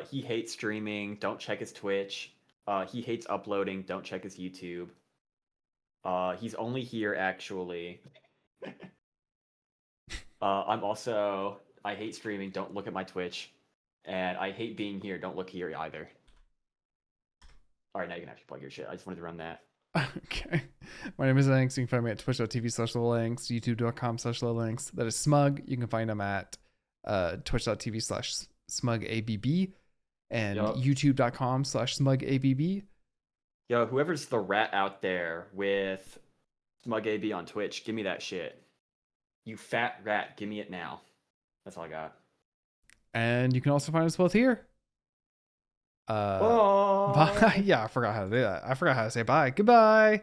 He hates streaming. Don't check his Twitch. He hates uploading. Don't check his YouTube. He's only here actually. I hate streaming. Don't look at my Twitch. And I hate being here. Don't look here either. All right, now you can actually plug your shit. I just wanted to run that. Okay. My name is Angst. You can find me at twitch.tv/littleangst, youtube.com/littleangst. That is Smug. You can find him at twitch.tv/smugabb and youtube.com/smugabb. Yo, whoever's the rat out there with SmugAB on Twitch, give me that shit. You fat rat, give me it now. That's all I got. And you can also find us both here. Bye. Yeah, I forgot how to do that. I forgot how to say bye. Goodbye.